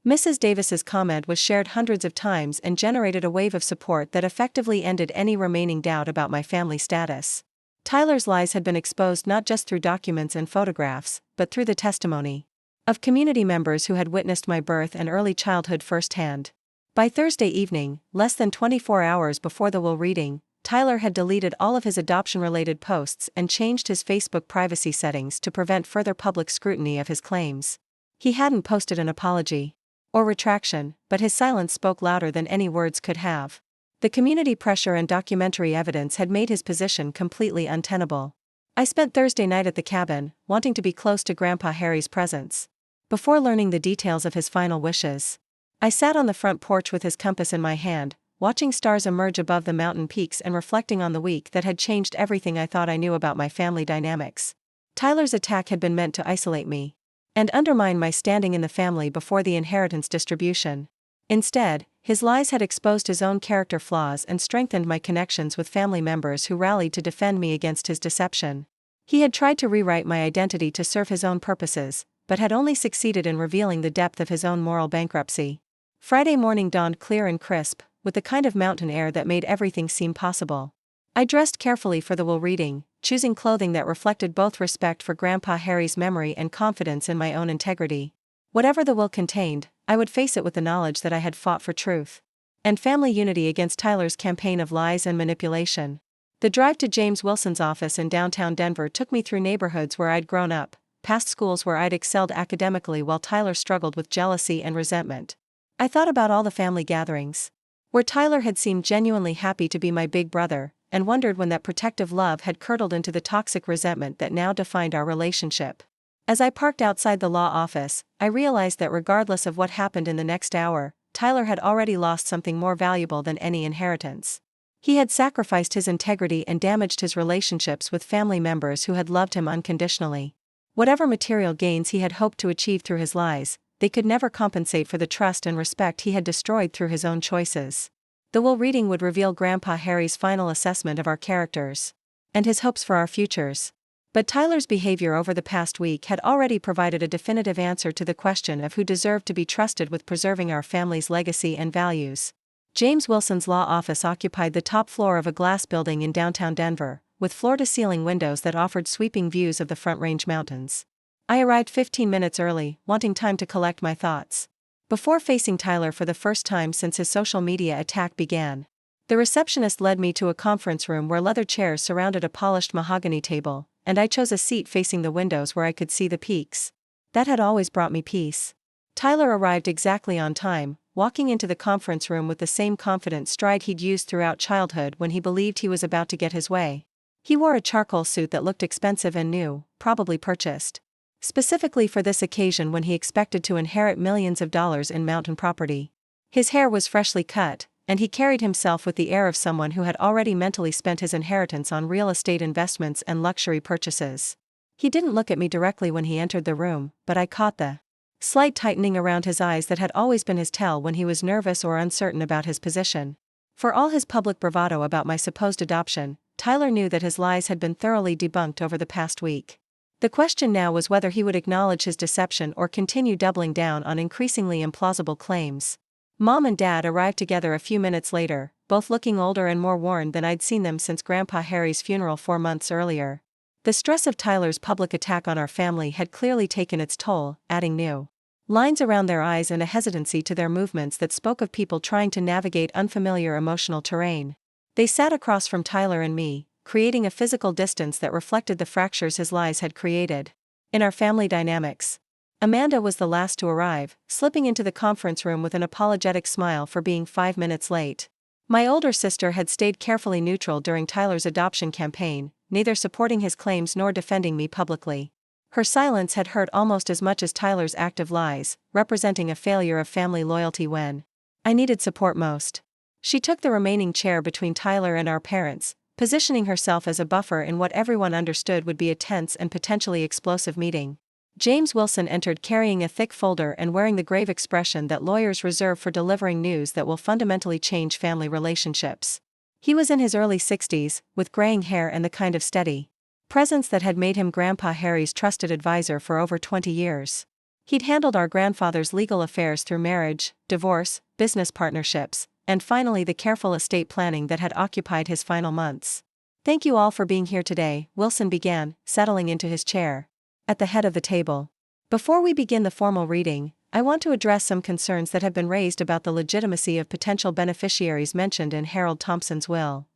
Mrs. Davis's comment was shared hundreds of times and generated a wave of support that effectively ended any remaining doubt about my family status. Tyler's lies had been exposed not just through documents and photographs, but through the testimony of community members who had witnessed my birth and early childhood firsthand. By Thursday evening, less than 24 hours before the will reading, Tyler had deleted all of his adoption-related posts and changed his Facebook privacy settings to prevent further public scrutiny of his claims. He hadn't posted an apology or retraction, but his silence spoke louder than any words could have. The community pressure and documentary evidence had made his position completely untenable. I spent Thursday night at the cabin, wanting to be close to Grandpa Harry's presence. Before learning the details of his final wishes, I sat on the front porch with his compass in my hand, watching stars emerge above the mountain peaks and reflecting on the week that had changed everything I thought I knew about my family dynamics. Tyler's attack had been meant to isolate me and undermine my standing in the family before the inheritance distribution. Instead, his lies had exposed his own character flaws and strengthened my connections with family members who rallied to defend me against his deception. He had tried to rewrite my identity to serve his own purposes, but had only succeeded in revealing the depth of his own moral bankruptcy. Friday morning dawned clear and crisp, with the kind of mountain air that made everything seem possible. I dressed carefully for the will reading, choosing clothing that reflected both respect for Grandpa Harry's memory and confidence in my own integrity. Whatever the will contained, I would face it with the knowledge that I had fought for truth and family unity against Tyler's campaign of lies and manipulation. The drive to James Wilson's office in downtown Denver took me through neighborhoods where I'd grown up, past schools where I'd excelled academically while Tyler struggled with jealousy and resentment. I thought about all the family gatherings where Tyler had seemed genuinely happy to be my big brother, and wondered when that protective love had curdled into the toxic resentment that now defined our relationship. As I parked outside the law office, I realized that regardless of what happened in the next hour, Tyler had already lost something more valuable than any inheritance. He had sacrificed his integrity and damaged his relationships with family members who had loved him unconditionally. Whatever material gains he had hoped to achieve through his lies, they could never compensate for the trust and respect he had destroyed through his own choices. The will reading would reveal Grandpa Harry's final assessment of our characters and his hopes for our futures. But Tyler's behavior over the past week had already provided a definitive answer to the question of who deserved to be trusted with preserving our family's legacy and values. James Wilson's law office occupied the top floor of a glass building in downtown Denver, with floor-to-ceiling windows that offered sweeping views of the Front Range Mountains. I arrived 15 minutes early, wanting time to collect my thoughts before facing Tyler for the first time since his social media attack began. The receptionist led me to a conference room where leather chairs surrounded a polished mahogany table, and I chose a seat facing the windows where I could see the peaks. That had always brought me peace. Tyler arrived exactly on time, walking into the conference room with the same confident stride he'd used throughout childhood when he believed he was about to get his way. He wore a charcoal suit that looked expensive and new, probably purchased specifically for this occasion when he expected to inherit millions of dollars in mountain property. His hair was freshly cut, and he carried himself with the air of someone who had already mentally spent his inheritance on real estate investments and luxury purchases. He didn't look at me directly when he entered the room, but I caught the slight tightening around his eyes that had always been his tell when he was nervous or uncertain about his position. For all his public bravado about my supposed adoption, Tyler knew that his lies had been thoroughly debunked over the past week. The question now was whether he would acknowledge his deception or continue doubling down on increasingly implausible claims. Mom and Dad arrived together a few minutes later, both looking older and more worn than I'd seen them since Grandpa Harry's funeral 4 months earlier. The stress of Tyler's public attack on our family had clearly taken its toll, adding new lines around their eyes and a hesitancy to their movements that spoke of people trying to navigate unfamiliar emotional terrain. They sat across from Tyler and me, creating a physical distance that reflected the fractures his lies had created in our family dynamics. Amanda was the last to arrive, slipping into the conference room with an apologetic smile for being 5 minutes late. My older sister had stayed carefully neutral during Tyler's adoption campaign, neither supporting his claims nor defending me publicly. Her silence had hurt almost as much as Tyler's active lies, representing a failure of family loyalty when I needed support most. She took the remaining chair between Tyler and our parents, positioning herself as a buffer in what everyone understood would be a tense and potentially explosive meeting. James Wilson entered carrying a thick folder and wearing the grave expression that lawyers reserve for delivering news that will fundamentally change family relationships. He was in his early 60s, with graying hair and the kind of steady presence that had made him Grandpa Harry's trusted advisor for over 20 years. He'd handled our grandfather's legal affairs through marriage, divorce, business partnerships, and finally the careful estate planning that had occupied his final months. "Thank you all for being here today," Wilson began, settling into his chair at the head of the table. "Before we begin the formal reading, I want to address some concerns that have been raised about the legitimacy of potential beneficiaries mentioned in Harold Thompson's will."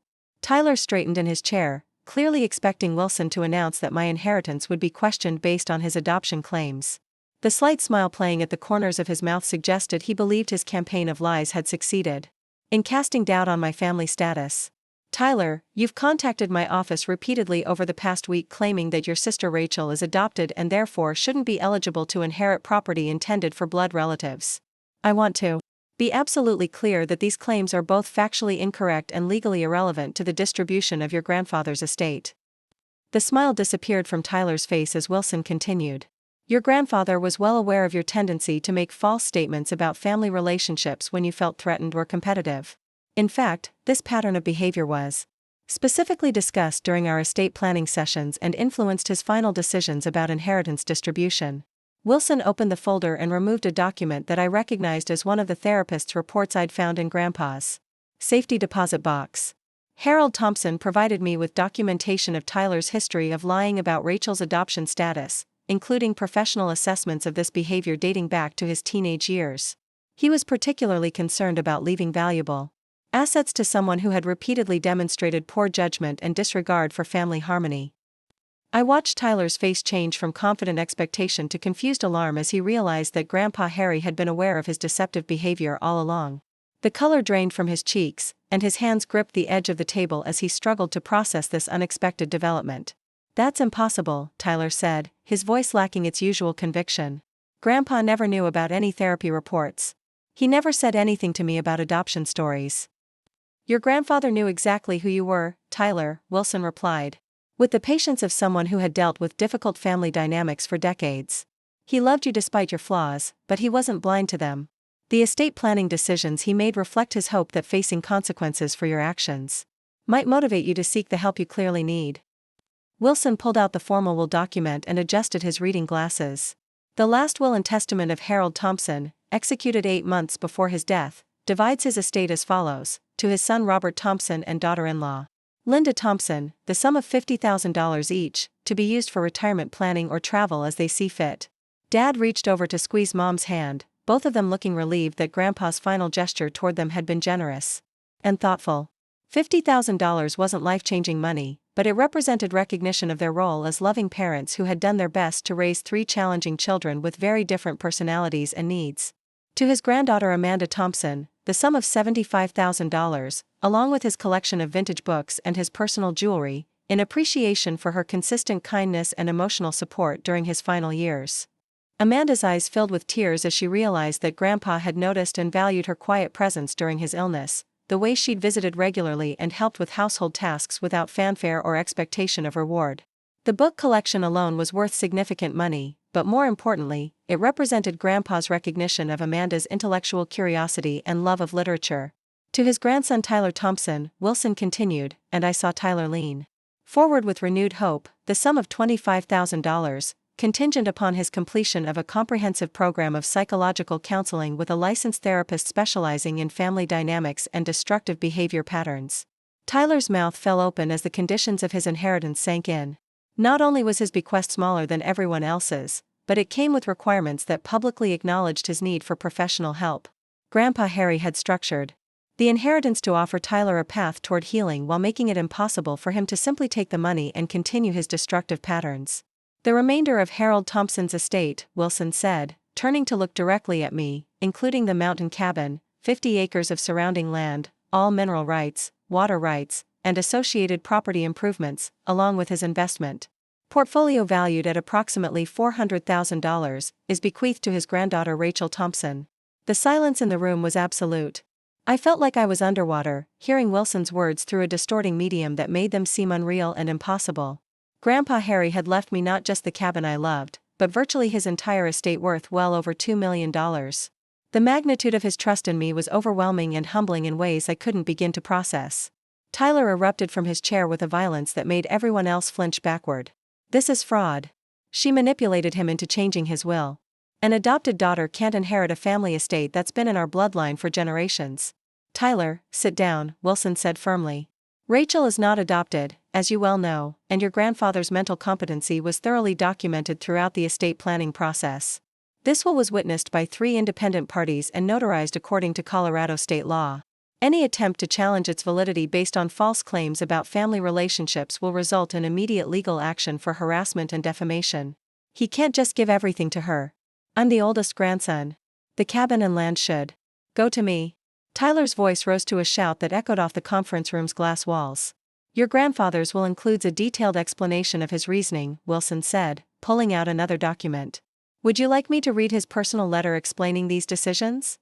Tyler straightened in his chair, clearly expecting Wilson to announce that my inheritance would be questioned based on his adoption claims. The slight smile playing at the corners of his mouth suggested he believed his campaign of lies had succeeded in casting doubt on my family status. "Tyler, you've contacted my office repeatedly over the past week claiming that your sister Rachel is adopted and therefore shouldn't be eligible to inherit property intended for blood relatives. I want to be absolutely clear that these claims are both factually incorrect and legally irrelevant to the distribution of your grandfather's estate." The smile disappeared from Tyler's face as Wilson continued. "Your grandfather was well aware of your tendency to make false statements about family relationships when you felt threatened or competitive. In fact, this pattern of behavior was specifically discussed during our estate planning sessions and influenced his final decisions about inheritance distribution." Wilson opened the folder and removed a document that I recognized as one of the therapist's reports I'd found in Grandpa's safety deposit box. Harold Thompson provided me with documentation of Tyler's history of lying about Rachel's adoption status, including professional assessments of this behavior dating back to his teenage years. He was particularly concerned about leaving valuable assets to someone who had repeatedly demonstrated poor judgment and disregard for family harmony. I watched Tyler's face change from confident expectation to confused alarm as he realized that Grandpa Harry had been aware of his deceptive behavior all along. The color drained from his cheeks, and his hands gripped the edge of the table as he struggled to process this unexpected development. "That's impossible," Tyler said, his voice lacking its usual conviction. "Grandpa never knew about any therapy reports. He never said anything to me about adoption stories." "Your grandfather knew exactly who you were, Tyler," Wilson replied, with the patience of someone who had dealt with difficult family dynamics for decades. "He loved you despite your flaws, but he wasn't blind to them. The estate planning decisions he made reflect his hope that facing consequences for your actions might motivate you to seek the help you clearly need." Wilson pulled out the formal will document and adjusted his reading glasses. The last will and testament of Harold Thompson, executed 8 months before his death, divides his estate as follows: to his son Robert Thompson and daughter-in-law Linda Thompson, the sum of $50,000 each, to be used for retirement planning or travel as they see fit. Dad reached over to squeeze Mom's hand, both of them looking relieved that Grandpa's final gesture toward them had been generous and thoughtful. $50,000 wasn't life-changing money, but it represented recognition of their role as loving parents who had done their best to raise three challenging children with very different personalities and needs. To his granddaughter Amanda Thompson, the sum of $75,000, along with his collection of vintage books and his personal jewelry, in appreciation for her consistent kindness and emotional support during his final years. Amanda's eyes filled with tears as she realized that Grandpa had noticed and valued her quiet presence during his illness, the way she'd visited regularly and helped with household tasks without fanfare or expectation of reward. The book collection alone was worth significant money, but more importantly, it represented Grandpa's recognition of Amanda's intellectual curiosity and love of literature. To his grandson Tyler Thompson, Wilson continued, and I saw Tyler lean forward with renewed hope, the sum of $25,000, contingent upon his completion of a comprehensive program of psychological counseling with a licensed therapist specializing in family dynamics and destructive behavior patterns. Tyler's mouth fell open as the conditions of his inheritance sank in. Not only was his bequest smaller than everyone else's, but it came with requirements that publicly acknowledged his need for professional help. Grandpa Harry had structured the inheritance to offer Tyler a path toward healing while making it impossible for him to simply take the money and continue his destructive patterns. The remainder of Harold Thompson's estate, Wilson said, turning to look directly at me, including the mountain cabin, 50 acres of surrounding land, all mineral rights, water rights, and associated property improvements, along with his investment portfolio valued at approximately $400,000, is bequeathed to his granddaughter Rachel Thompson. The silence in the room was absolute. I felt like I was underwater, hearing Wilson's words through a distorting medium that made them seem unreal and impossible. Grandpa Harry had left me not just the cabin I loved, but virtually his entire estate worth well over $2 million. The magnitude of his trust in me was overwhelming and humbling in ways I couldn't begin to process. Tyler erupted from his chair with a violence that made everyone else flinch backward. This is fraud. She manipulated him into changing his will. An adopted daughter can't inherit a family estate that's been in our bloodline for generations. Tyler, sit down, Wilson said firmly. Rachel is not adopted, as you well know, and your grandfather's mental competency was thoroughly documented throughout the estate planning process. This will was witnessed by 3 independent parties and notarized according to Colorado state law. Any attempt to challenge its validity based on false claims about family relationships will result in immediate legal action for harassment and defamation. He can't just give everything to her. I'm the oldest grandson. The cabin and land should go to me. Tyler's voice rose to a shout that echoed off the conference room's glass walls. Your grandfather's will includes a detailed explanation of his reasoning, Wilson said, pulling out another document. Would you like me to read his personal letter explaining these decisions?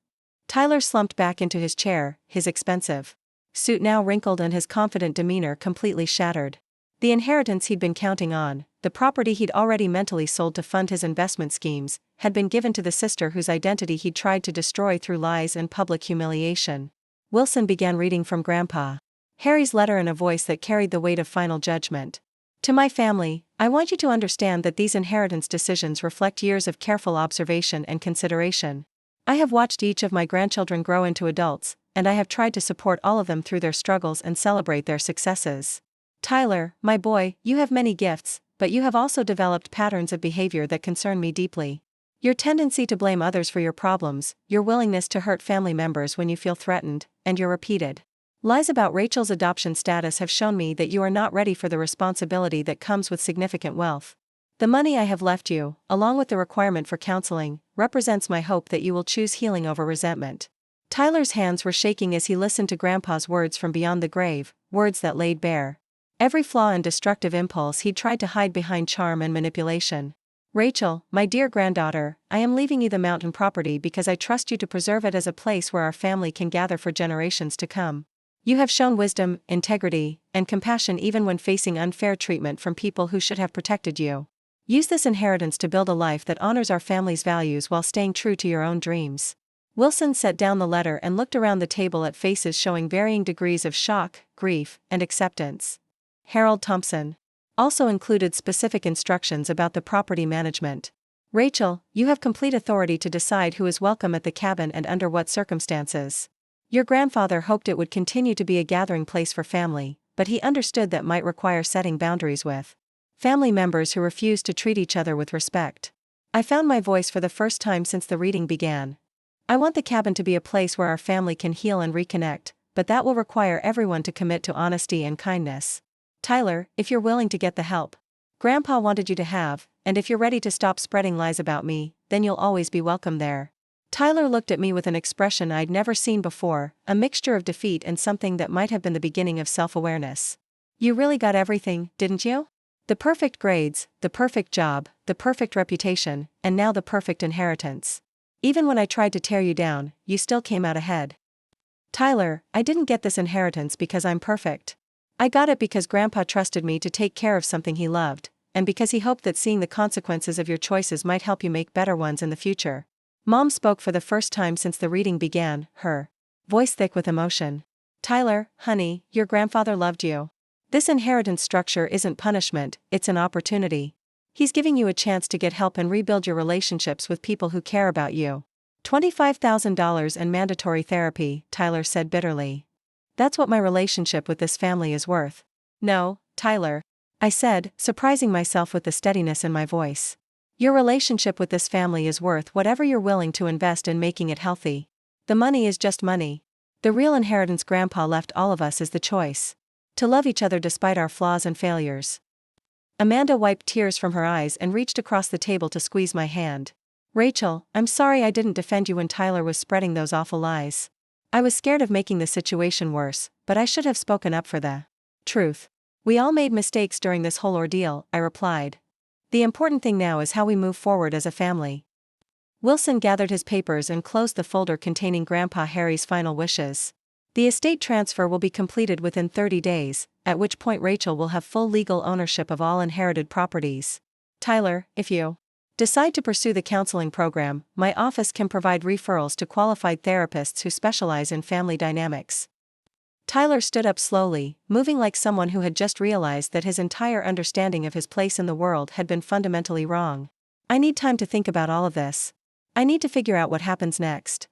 Tyler slumped back into his chair, his expensive suit now wrinkled and his confident demeanor completely shattered. The inheritance he'd been counting on, the property he'd already mentally sold to fund his investment schemes, had been given to the sister whose identity he'd tried to destroy through lies and public humiliation. Wilson began reading from Grandpa Harry's letter in a voice that carried the weight of final judgment. To my family, I want you to understand that these inheritance decisions reflect years of careful observation and consideration. I have watched each of my grandchildren grow into adults, and I have tried to support all of them through their struggles and celebrate their successes. Tyler, my boy, you have many gifts, but you have also developed patterns of behavior that concern me deeply. Your tendency to blame others for your problems, your willingness to hurt family members when you feel threatened, and your repeated lies about Rachel's adoption status have shown me that you are not ready for the responsibility that comes with significant wealth. The money I have left you, along with the requirement for counseling, represents my hope that you will choose healing over resentment. Tyler's hands were shaking as he listened to Grandpa's words from beyond the grave, words that laid bare every flaw and destructive impulse he'd tried to hide behind charm and manipulation. Rachel, my dear granddaughter, I am leaving you the mountain property because I trust you to preserve it as a place where our family can gather for generations to come. You have shown wisdom, integrity, and compassion even when facing unfair treatment from people who should have protected you. Use this inheritance to build a life that honors our family's values while staying true to your own dreams. Wilson set down the letter and looked around the table at faces showing varying degrees of shock, grief, and acceptance. Harold Thompson also included specific instructions about the property management. Rachel, you have complete authority to decide who is welcome at the cabin and under what circumstances. Your grandfather hoped it would continue to be a gathering place for family, but he understood that might require setting boundaries with family members who refused to treat each other with respect. I found my voice for the first time since the reading began. I want the cabin to be a place where our family can heal and reconnect, but that will require everyone to commit to honesty and kindness. Tyler, if you're willing to get the help Grandpa wanted you to have, and if you're ready to stop spreading lies about me, then you'll always be welcome there. Tyler looked at me with an expression I'd never seen before, a mixture of defeat and something that might have been the beginning of self-awareness. You really got everything, didn't you? The perfect grades, the perfect job, the perfect reputation, and now the perfect inheritance. Even when I tried to tear you down, you still came out ahead. Tyler, I didn't get this inheritance because I'm perfect. I got it because Grandpa trusted me to take care of something he loved, and because he hoped that seeing the consequences of your choices might help you make better ones in the future. Mom spoke for the first time since the reading began, her voice thick with emotion. Tyler, honey, your grandfather loved you. This inheritance structure isn't punishment, it's an opportunity. He's giving you a chance to get help and rebuild your relationships with people who care about you. $25,000 and mandatory therapy, Tyler said bitterly. That's what my relationship with this family is worth. No, Tyler, I said, surprising myself with the steadiness in my voice. Your relationship with this family is worth whatever you're willing to invest in making it healthy. The money is just money. The real inheritance Grandpa left all of us is the choice to love each other despite our flaws and failures. Amanda wiped tears from her eyes and reached across the table to squeeze my hand. Rachel, I'm sorry I didn't defend you when Tyler was spreading those awful lies. I was scared of making the situation worse, but I should have spoken up for the truth. We all made mistakes during this whole ordeal, I replied. The important thing now is how we move forward as a family. Wilson gathered his papers and closed the folder containing Grandpa Harry's final wishes. The estate transfer will be completed within 30 days, at which point Rachel will have full legal ownership of all inherited properties. Tyler, if you decide to pursue the counseling program, my office can provide referrals to qualified therapists who specialize in family dynamics. Tyler stood up slowly, moving like someone who had just realized that his entire understanding of his place in the world had been fundamentally wrong. I need time to think about all of this. I need to figure out what happens next.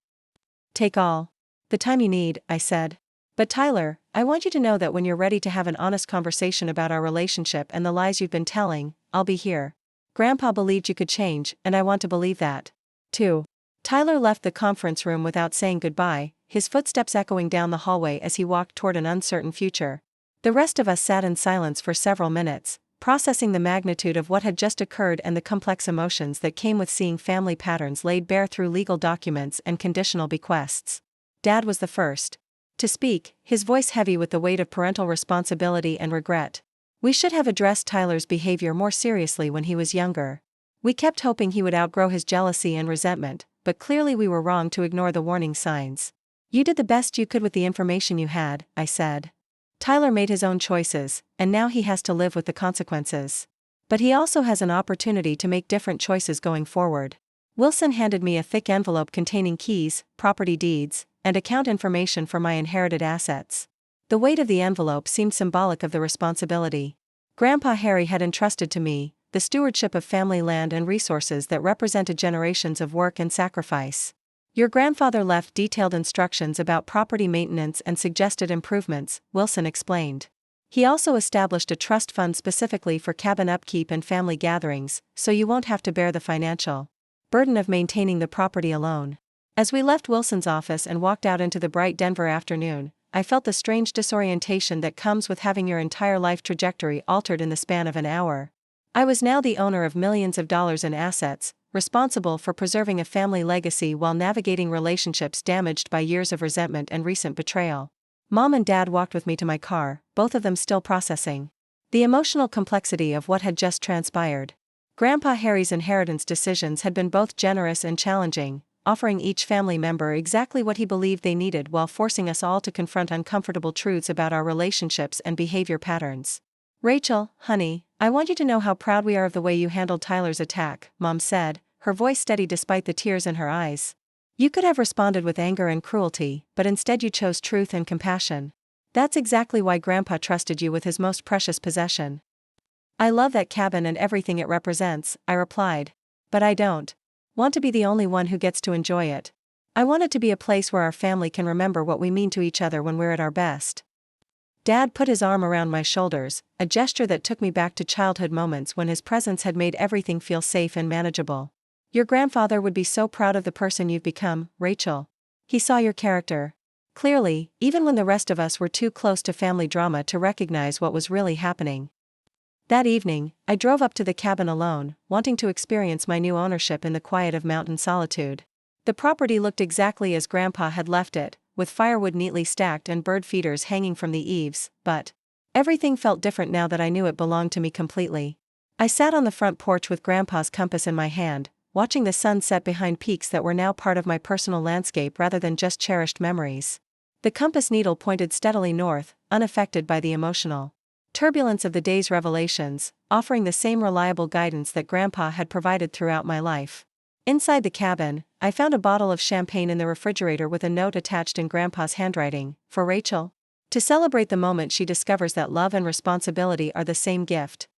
Take all the time you need, I said. But Tyler, I want you to know that when you're ready to have an honest conversation about our relationship and the lies you've been telling, I'll be here. Grandpa believed you could change, and I want to believe that, too. Tyler left the conference room without saying goodbye, his footsteps echoing down the hallway as he walked toward an uncertain future. The rest of us sat in silence for several minutes, processing the magnitude of what had just occurred and the complex emotions that came with seeing family patterns laid bare through legal documents and conditional bequests. Dad was the first to speak, his voice heavy with the weight of parental responsibility and regret. We should have addressed Tyler's behavior more seriously when he was younger. We kept hoping he would outgrow his jealousy and resentment, but clearly we were wrong to ignore the warning signs. You did the best you could with the information you had, I said. Tyler made his own choices, and now he has to live with the consequences. But he also has an opportunity to make different choices going forward. Wilson handed me a thick envelope containing keys, property deeds, and account information for my inherited assets. The weight of the envelope seemed symbolic of the responsibility Grandpa Harry had entrusted to me, the stewardship of family land and resources that represented generations of work and sacrifice. Your grandfather left detailed instructions about property maintenance and suggested improvements, Wilson explained. He also established a trust fund specifically for cabin upkeep and family gatherings, so you won't have to bear the financial burden of maintaining the property alone. As we left Wilson's office and walked out into the bright Denver afternoon, I felt the strange disorientation that comes with having your entire life trajectory altered in the span of an hour. I was now the owner of millions of dollars in assets, responsible for preserving a family legacy while navigating relationships damaged by years of resentment and recent betrayal. Mom and Dad walked with me to my car, both of them still processing the emotional complexity of what had just transpired. Grandpa Harry's inheritance decisions had been both generous and challenging, offering each family member exactly what he believed they needed while forcing us all to confront uncomfortable truths about our relationships and behavior patterns. Rachel, honey, I want you to know how proud we are of the way you handled Tyler's attack, Mom said, her voice steady despite the tears in her eyes. You could have responded with anger and cruelty, but instead you chose truth and compassion. That's exactly why Grandpa trusted you with his most precious possession. I love that cabin and everything it represents, I replied. But I don't want to be the only one who gets to enjoy it. I want it to be a place where our family can remember what we mean to each other when we're at our best. Dad put his arm around my shoulders, a gesture that took me back to childhood moments when his presence had made everything feel safe and manageable. Your grandfather would be so proud of the person you've become, Rachel. He saw your character clearly, even when the rest of us were too close to family drama to recognize what was really happening. That evening, I drove up to the cabin alone, wanting to experience my new ownership in the quiet of mountain solitude. The property looked exactly as Grandpa had left it, with firewood neatly stacked and bird feeders hanging from the eaves, but everything felt different now that I knew it belonged to me completely. I sat on the front porch with Grandpa's compass in my hand, watching the sun set behind peaks that were now part of my personal landscape rather than just cherished memories. The compass needle pointed steadily north, unaffected by the emotional turbulence of the day's revelations, offering the same reliable guidance that Grandpa had provided throughout my life. Inside the cabin, I found a bottle of champagne in the refrigerator with a note attached in Grandpa's handwriting, for Rachel, to celebrate the moment she discovers that love and responsibility are the same gift.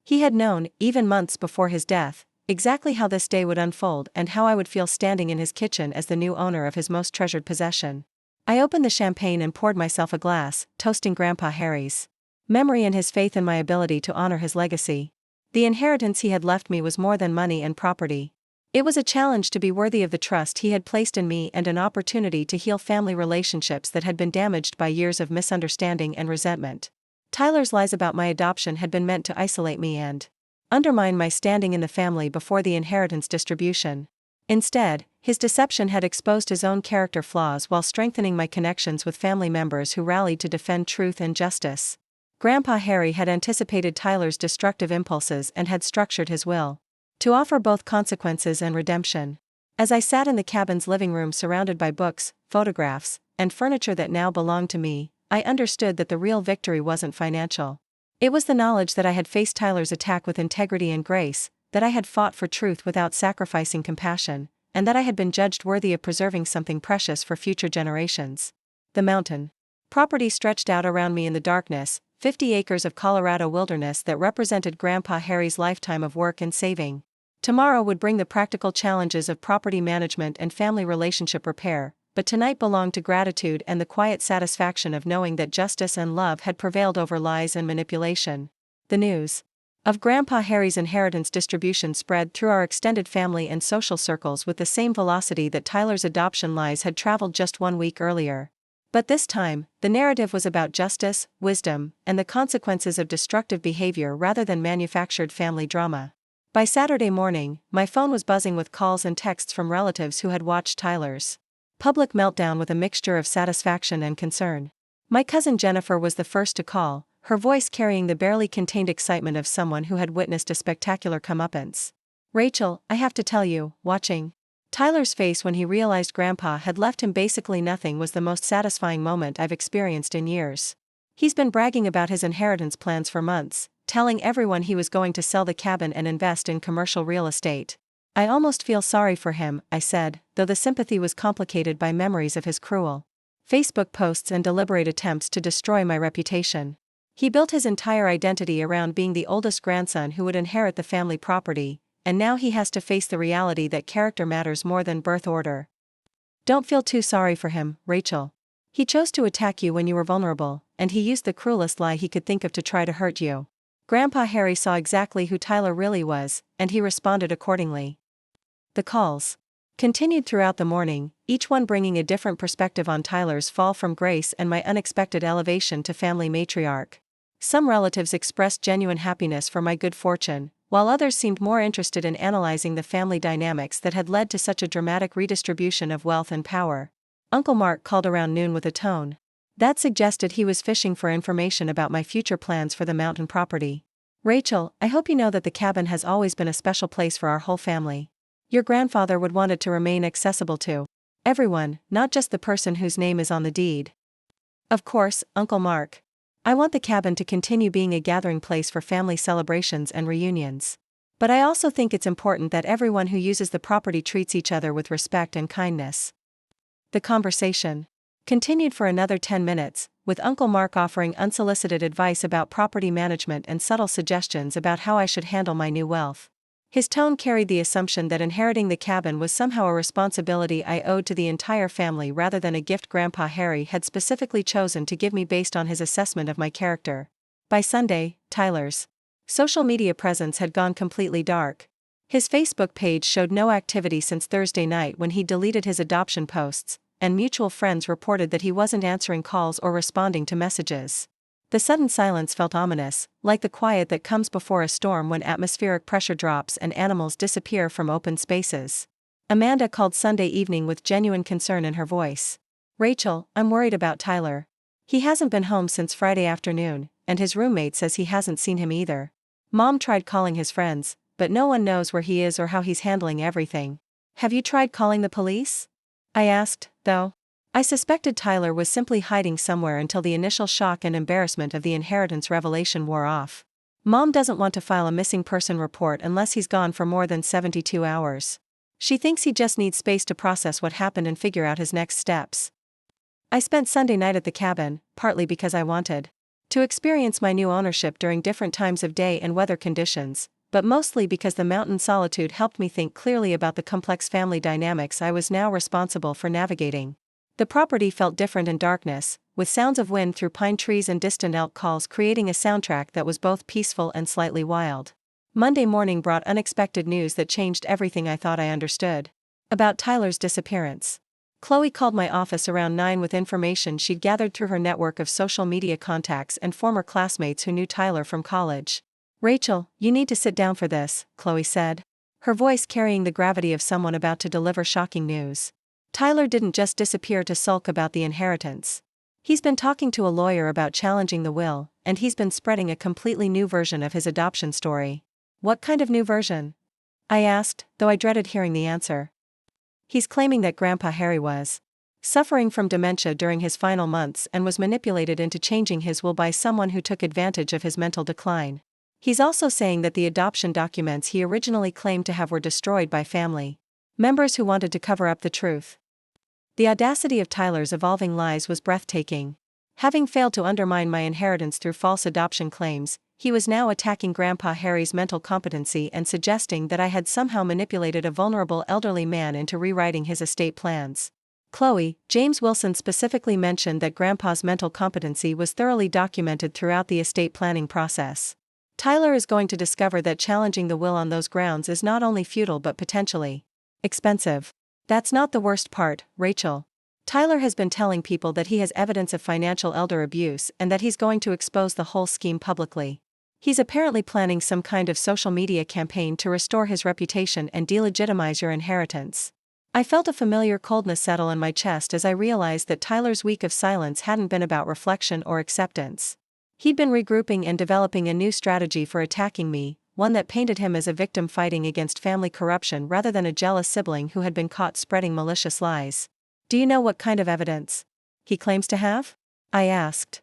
He had known, even months before his death, exactly how this day would unfold and how I would feel standing in his kitchen as the new owner of his most treasured possession. I opened the champagne and poured myself a glass, toasting Grandpa Harry's memory and his faith in my ability to honor his legacy. The inheritance he had left me was more than money and property. It was a challenge to be worthy of the trust he had placed in me and an opportunity to heal family relationships that had been damaged by years of misunderstanding and resentment. Tyler's lies about my adoption had been meant to isolate me and undermine my standing in the family before the inheritance distribution. Instead, his deception had exposed his own character flaws while strengthening my connections with family members who rallied to defend truth and justice. Grandpa Harry had anticipated Tyler's destructive impulses and had structured his will to offer both consequences and redemption. As I sat in the cabin's living room surrounded by books, photographs, and furniture that now belonged to me, I understood that the real victory wasn't financial. It was the knowledge that I had faced Tyler's attack with integrity and grace, that I had fought for truth without sacrificing compassion, and that I had been judged worthy of preserving something precious for future generations. The mountain property stretched out around me in the darkness, 50 acres of Colorado wilderness that represented Grandpa Harry's lifetime of work and saving. Tomorrow would bring the practical challenges of property management and family relationship repair, but tonight belonged to gratitude and the quiet satisfaction of knowing that justice and love had prevailed over lies and manipulation. The news of Grandpa Harry's inheritance distribution spread through our extended family and social circles with the same velocity that Tyler's adoption lies had traveled just 1 week earlier. But this time, the narrative was about justice, wisdom, and the consequences of destructive behavior rather than manufactured family drama. By Saturday morning, my phone was buzzing with calls and texts from relatives who had watched Tyler's public meltdown with a mixture of satisfaction and concern. My cousin Jennifer was the first to call, her voice carrying the barely contained excitement of someone who had witnessed a spectacular comeuppance. "Rachel, I have to tell you, watching Tyler's face when he realized Grandpa had left him basically nothing was the most satisfying moment I've experienced in years. He's been bragging about his inheritance plans for months, telling everyone he was going to sell the cabin and invest in commercial real estate. I almost feel sorry for him," I said, though the sympathy was complicated by memories of his cruel Facebook posts and deliberate attempts to destroy my reputation. He built his entire identity around being the oldest grandson who would inherit the family property, and now he has to face the reality that character matters more than birth order. Don't feel too sorry for him, Rachel. He chose to attack you when you were vulnerable, and he used the cruelest lie he could think of to try to hurt you. Grandpa Harry saw exactly who Tyler really was, and he responded accordingly. The calls continued throughout the morning, each one bringing a different perspective on Tyler's fall from grace and my unexpected elevation to family matriarch. Some relatives expressed genuine happiness for my good fortune, while others seemed more interested in analyzing the family dynamics that had led to such a dramatic redistribution of wealth and power. Uncle Mark called around noon with a tone that suggested he was fishing for information about my future plans for the mountain property. "Rachel, I hope you know that the cabin has always been a special place for our whole family. Your grandfather would want it to remain accessible to everyone, not just the person whose name is on the deed." "Of course, Uncle Mark. I want the cabin to continue being a gathering place for family celebrations and reunions. But I also think it's important that everyone who uses the property treats each other with respect and kindness." The conversation continued for another 10 minutes, with Uncle Mark offering unsolicited advice about property management and subtle suggestions about how I should handle my new wealth. His tone carried the assumption that inheriting the cabin was somehow a responsibility I owed to the entire family rather than a gift Grandpa Harry had specifically chosen to give me based on his assessment of my character. By Sunday, Tyler's social media presence had gone completely dark. His Facebook page showed no activity since Thursday night when he deleted his adoption posts, and mutual friends reported that he wasn't answering calls or responding to messages. The sudden silence felt ominous, like the quiet that comes before a storm when atmospheric pressure drops and animals disappear from open spaces. Amanda called Sunday evening with genuine concern in her voice. "Rachel, I'm worried about Tyler. He hasn't been home since Friday afternoon, and his roommate says he hasn't seen him either. Mom tried calling his friends, but no one knows where he is or how he's handling everything. Have you tried calling the police?" I asked, though I suspected Tyler was simply hiding somewhere until the initial shock and embarrassment of the inheritance revelation wore off. Mom doesn't want to file a missing person report unless he's gone for more than 72 hours. She thinks he just needs space to process what happened and figure out his next steps. I spent Sunday night at the cabin, partly because I wanted to experience my new ownership during different times of day and weather conditions, but mostly because the mountain solitude helped me think clearly about the complex family dynamics I was now responsible for navigating. The property felt different in darkness, with sounds of wind through pine trees and distant elk calls creating a soundtrack that was both peaceful and slightly wild. Monday morning brought unexpected news that changed everything I thought I understood about Tyler's disappearance. Chloe called my office around 9 with information she'd gathered through her network of social media contacts and former classmates who knew Tyler from college. "Rachel, you need to sit down for this," Chloe said, her voice carrying the gravity of someone about to deliver shocking news. Tyler didn't just disappear to sulk about the inheritance. He's been talking to a lawyer about challenging the will, and he's been spreading a completely new version of his adoption story. "What kind of new version?" I asked, though I dreaded hearing the answer. "He's claiming that Grandpa Harry was suffering from dementia during his final months and was manipulated into changing his will by someone who took advantage of his mental decline. He's also saying that the adoption documents he originally claimed to have were destroyed by family members who wanted to cover up the truth." The audacity of Tyler's evolving lies was breathtaking. Having failed to undermine my inheritance through false adoption claims, he was now attacking Grandpa Harry's mental competency and suggesting that I had somehow manipulated a vulnerable elderly man into rewriting his estate plans. Chloe, James Wilson specifically mentioned that Grandpa's mental competency was thoroughly documented throughout the estate planning process. Tyler is going to discover that challenging the will on those grounds is not only futile but potentially expensive. That's not the worst part, Rachel. Tyler has been telling people that he has evidence of financial elder abuse and that he's going to expose the whole scheme publicly. He's apparently planning some kind of social media campaign to restore his reputation and delegitimize your inheritance. I felt a familiar coldness settle in my chest as I realized that Tyler's week of silence hadn't been about reflection or acceptance. He'd been regrouping and developing a new strategy for attacking me, one that painted him as a victim fighting against family corruption rather than a jealous sibling who had been caught spreading malicious lies. "Do you know what kind of evidence he claims to have?" I asked.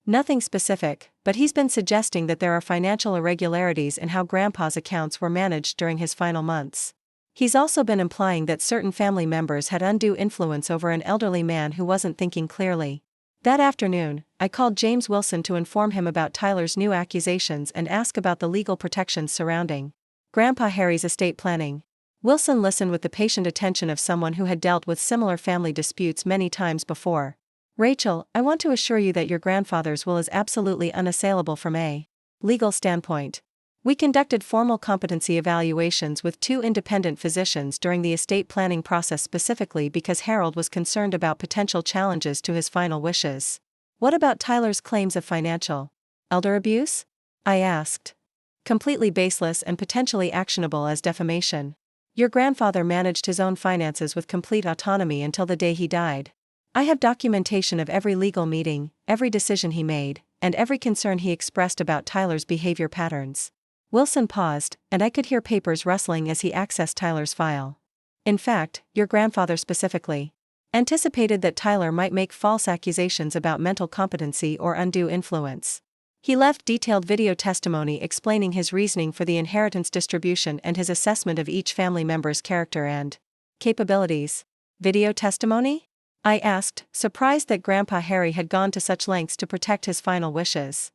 "Nothing specific, but he's been suggesting that there are financial irregularities in how Grandpa's accounts were managed during his final months. He's also been implying that certain family members had undue influence over an elderly man who wasn't thinking clearly." That afternoon, I called James Wilson to inform him about Tyler's new accusations and ask about the legal protections surrounding Grandpa Harry's estate planning. Wilson listened with the patient attention of someone who had dealt with similar family disputes many times before. "Rachel, I want to assure you that your grandfather's will is absolutely unassailable from a legal standpoint. We conducted formal competency evaluations with 2 independent physicians during the estate planning process specifically because Harold was concerned about potential challenges to his final wishes." "What about Tyler's claims of financial elder abuse?" I asked. "Completely baseless and potentially actionable as defamation. Your grandfather managed his own finances with complete autonomy until the day he died. I have documentation of every legal meeting, every decision he made, and every concern he expressed about Tyler's behavior patterns." Wilson paused, and I could hear papers rustling as he accessed Tyler's file. "In fact, your grandfather specifically anticipated that Tyler might make false accusations about mental competency or undue influence. He left detailed video testimony explaining his reasoning for the inheritance distribution and his assessment of each family member's character and capabilities." "Video testimony?" I asked, surprised that Grandpa Harry had gone to such lengths to protect his final wishes.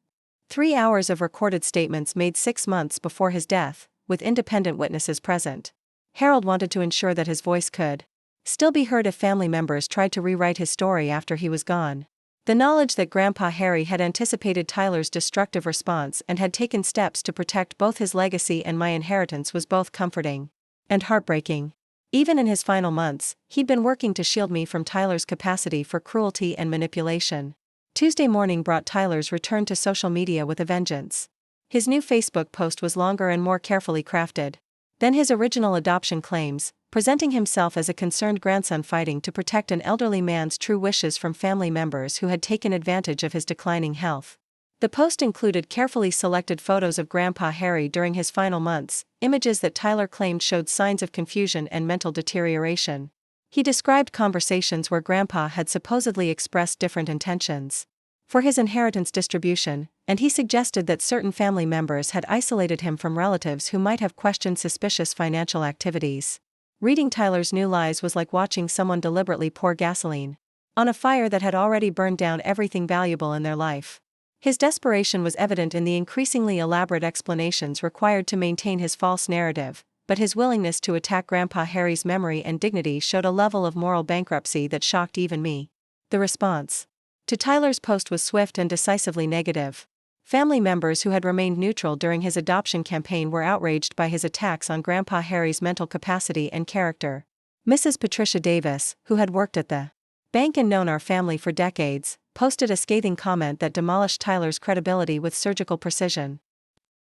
3 hours of recorded statements made 6 months before his death, with independent witnesses present. Harold wanted to ensure that his voice could still be heard if family members tried to rewrite his story after he was gone. The knowledge that Grandpa Harry had anticipated Tyler's destructive response and had taken steps to protect both his legacy and my inheritance was both comforting and heartbreaking. Even in his final months, he'd been working to shield me from Tyler's capacity for cruelty and manipulation. Tuesday morning brought Tyler's return to social media with a vengeance. His new Facebook post was longer and more carefully crafted than his original adoption claims, presenting himself as a concerned grandson fighting to protect an elderly man's true wishes from family members who had taken advantage of his declining health. The post included carefully selected photos of Grandpa Harry during his final months, images that Tyler claimed showed signs of confusion and mental deterioration. He described conversations where Grandpa had supposedly expressed different intentions for his inheritance distribution, and he suggested that certain family members had isolated him from relatives who might have questioned suspicious financial activities. Reading Tyler's new lies was like watching someone deliberately pour gasoline on a fire that had already burned down everything valuable in their life. His desperation was evident in the increasingly elaborate explanations required to maintain his false narrative, but his willingness to attack Grandpa Harry's memory and dignity showed a level of moral bankruptcy that shocked even me. The response to Tyler's post was swift and decisively negative. Family members who had remained neutral during his adoption campaign were outraged by his attacks on Grandpa Harry's mental capacity and character. Mrs. Patricia Davis, who had worked at the bank and known our family for decades, posted a scathing comment that demolished Tyler's credibility with surgical precision.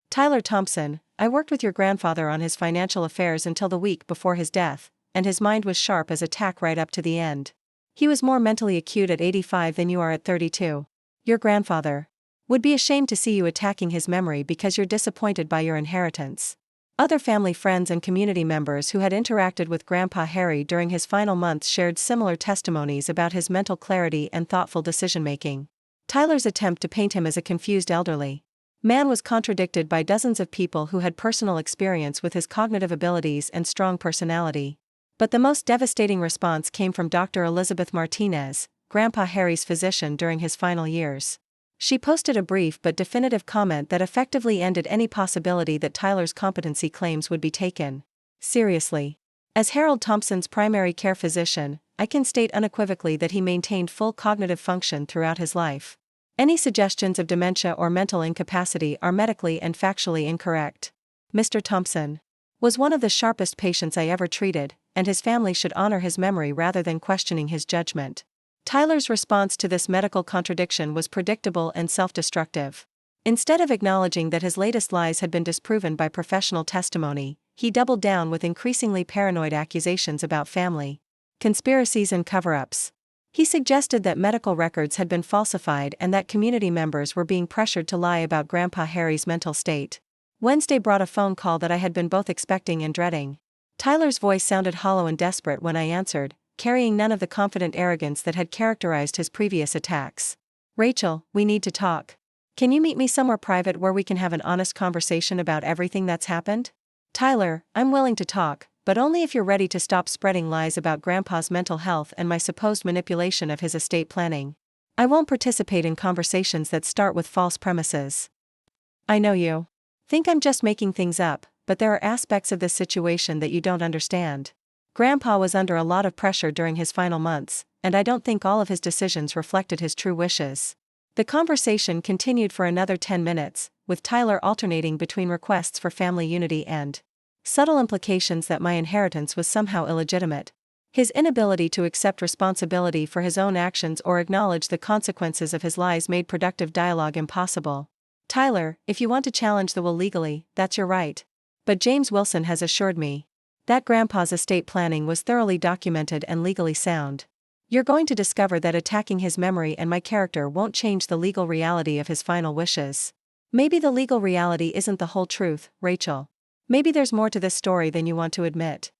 Tyler Thompson, I worked with your grandfather on his financial affairs until the week before his death, and his mind was sharp as a tack right up to the end. He was more mentally acute at 85 than you are at 32. Your grandfather would be ashamed to see you attacking his memory because you're disappointed by your inheritance. Other family friends and community members who had interacted with Grandpa Harry during his final months shared similar testimonies about his mental clarity and thoughtful decision-making. Tyler's attempt to paint him as a confused elderly man was contradicted by dozens of people who had personal experience with his cognitive abilities and strong personality. But the most devastating response came from Dr. Elizabeth Martinez, Grandpa Harry's physician during his final years. She posted a brief but definitive comment that effectively ended any possibility that Tyler's competency claims would be taken seriously. As Harold Thompson's primary care physician, I can state unequivocally that he maintained full cognitive function throughout his life. Any suggestions of dementia or mental incapacity are medically and factually incorrect. Mr. Thompson was one of the sharpest patients I ever treated, and his family should honor his memory rather than questioning his judgment. Tyler's response to this medical contradiction was predictable and self-destructive. Instead of acknowledging that his latest lies had been disproven by professional testimony, he doubled down with increasingly paranoid accusations about family conspiracies and cover-ups. He suggested that medical records had been falsified and that community members were being pressured to lie about Grandpa Harry's mental state. Wednesday brought a phone call that I had been both expecting and dreading. Tyler's voice sounded hollow and desperate when I answered, carrying none of the confident arrogance that had characterized his previous attacks. Rachel, we need to talk. Can you meet me somewhere private where we can have an honest conversation about everything that's happened? Tyler, I'm willing to talk, but only if you're ready to stop spreading lies about Grandpa's mental health and my supposed manipulation of his estate planning. I won't participate in conversations that start with false premises. I know you think I'm just making things up, but there are aspects of this situation that you don't understand. Grandpa was under a lot of pressure during his final months, and I don't think all of his decisions reflected his true wishes. The conversation continued for another 10 minutes, with Tyler alternating between requests for family unity and subtle implications that my inheritance was somehow illegitimate. His inability to accept responsibility for his own actions or acknowledge the consequences of his lies made productive dialogue impossible. Tyler, if you want to challenge the will legally, that's your right. But James Wilson has assured me that Grandpa's estate planning was thoroughly documented and legally sound. You're going to discover that attacking his memory and my character won't change the legal reality of his final wishes. Maybe the legal reality isn't the whole truth, Rachel. Maybe there's more to this story than you want to admit.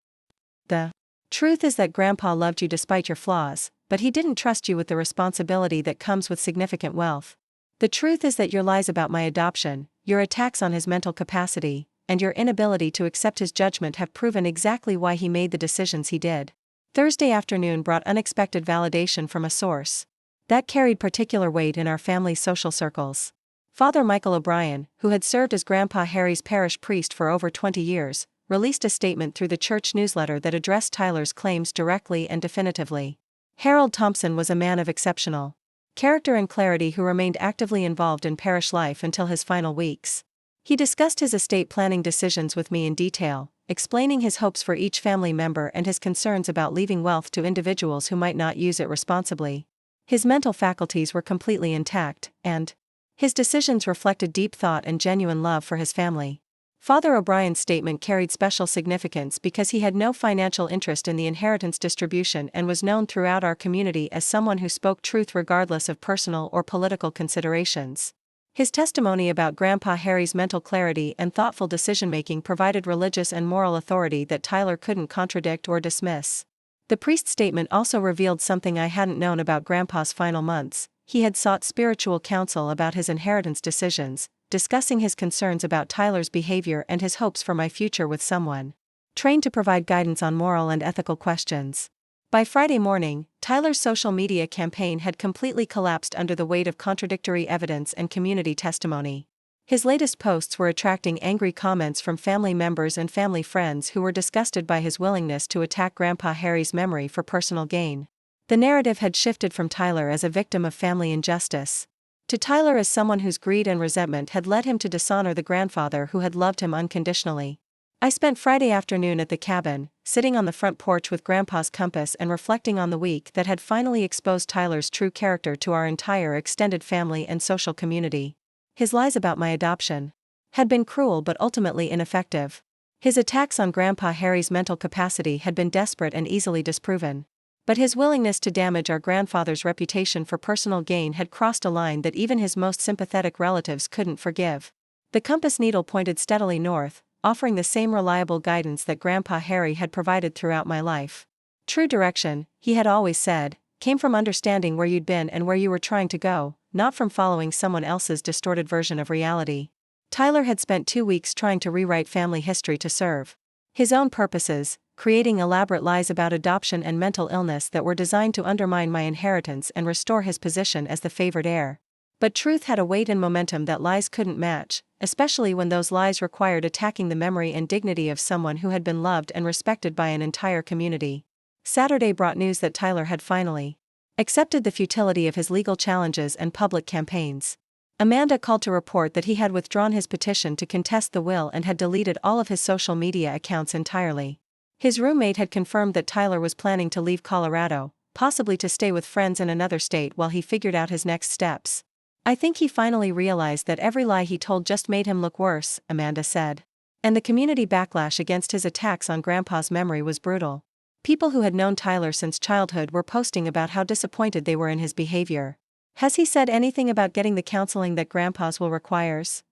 The truth is that Grandpa loved you despite your flaws, but he didn't trust you with the responsibility that comes with significant wealth. The truth is that your lies about my adoption, your attacks on his mental capacity, and your inability to accept his judgment have proven exactly why he made the decisions he did. Thursday afternoon brought unexpected validation from a source that carried particular weight in our family's social circles. Father Michael O'Brien, who had served as Grandpa Harry's parish priest for over 20 years, released a statement through the church newsletter that addressed Tyler's claims directly and definitively. Harold Thompson was a man of exceptional character and clarity who remained actively involved in parish life until his final weeks. He discussed his estate planning decisions with me in detail, explaining his hopes for each family member and his concerns about leaving wealth to individuals who might not use it responsibly. His mental faculties were completely intact, and his decisions reflected deep thought and genuine love for his family. Father O'Brien's statement carried special significance because he had no financial interest in the inheritance distribution and was known throughout our community as someone who spoke truth regardless of personal or political considerations. His testimony about Grandpa Harry's mental clarity and thoughtful decision-making provided religious and moral authority that Tyler couldn't contradict or dismiss. The priest's statement also revealed something I hadn't known about Grandpa's final months. He had sought spiritual counsel about his inheritance decisions, discussing his concerns about Tyler's behavior and his hopes for my future with someone trained to provide guidance on moral and ethical questions. By Friday morning, Tyler's social media campaign had completely collapsed under the weight of contradictory evidence and community testimony. His latest posts were attracting angry comments from family members and family friends who were disgusted by his willingness to attack Grandpa Harry's memory for personal gain. The narrative had shifted from Tyler as a victim of family injustice to Tyler as someone whose greed and resentment had led him to dishonor the grandfather who had loved him unconditionally. I spent Friday afternoon at the cabin, sitting on the front porch with Grandpa's compass and reflecting on the week that had finally exposed Tyler's true character to our entire extended family and social community. His lies about my adoption had been cruel but ultimately ineffective. His attacks on Grandpa Harry's mental capacity had been desperate and easily disproven. But his willingness to damage our grandfather's reputation for personal gain had crossed a line that even his most sympathetic relatives couldn't forgive. The compass needle pointed steadily north, offering the same reliable guidance that Grandpa Harry had provided throughout my life. True direction, he had always said, came from understanding where you'd been and where you were trying to go, not from following someone else's distorted version of reality. Tyler had spent 2 weeks trying to rewrite family history to serve his own purposes, creating elaborate lies about adoption and mental illness that were designed to undermine my inheritance and restore his position as the favored heir. But truth had a weight and momentum that lies couldn't match, especially when those lies required attacking the memory and dignity of someone who had been loved and respected by an entire community. Saturday brought news that Tyler had finally accepted the futility of his legal challenges and public campaigns. Amanda called to report that he had withdrawn his petition to contest the will and had deleted all of his social media accounts entirely. His roommate had confirmed that Tyler was planning to leave Colorado, possibly to stay with friends in another state while he figured out his next steps. I think he finally realized that every lie he told just made him look worse, Amanda said. And the community backlash against his attacks on Grandpa's memory was brutal. People who had known Tyler since childhood were posting about how disappointed they were in his behavior. Has he said anything about getting the counseling that Grandpa's will requires?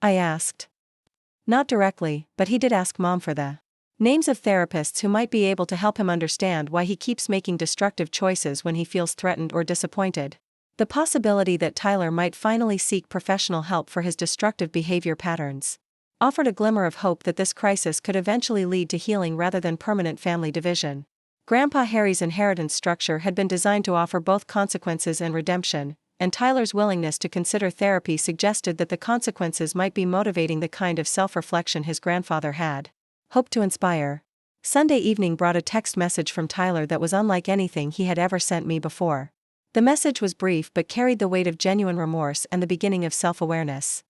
I asked. Not directly, but he did ask Mom for the names of therapists who might be able to help him understand why he keeps making destructive choices when he feels threatened or disappointed. The possibility that Tyler might finally seek professional help for his destructive behavior patterns offered a glimmer of hope that this crisis could eventually lead to healing rather than permanent family division. Grandpa Harry's inheritance structure had been designed to offer both consequences and redemption, and Tyler's willingness to consider therapy suggested that the consequences might be motivating the kind of self-reflection his grandfather had hoped to inspire. Sunday evening brought a text message from Tyler that was unlike anything he had ever sent me before. The message was brief but carried the weight of genuine remorse and the beginning of self-awareness.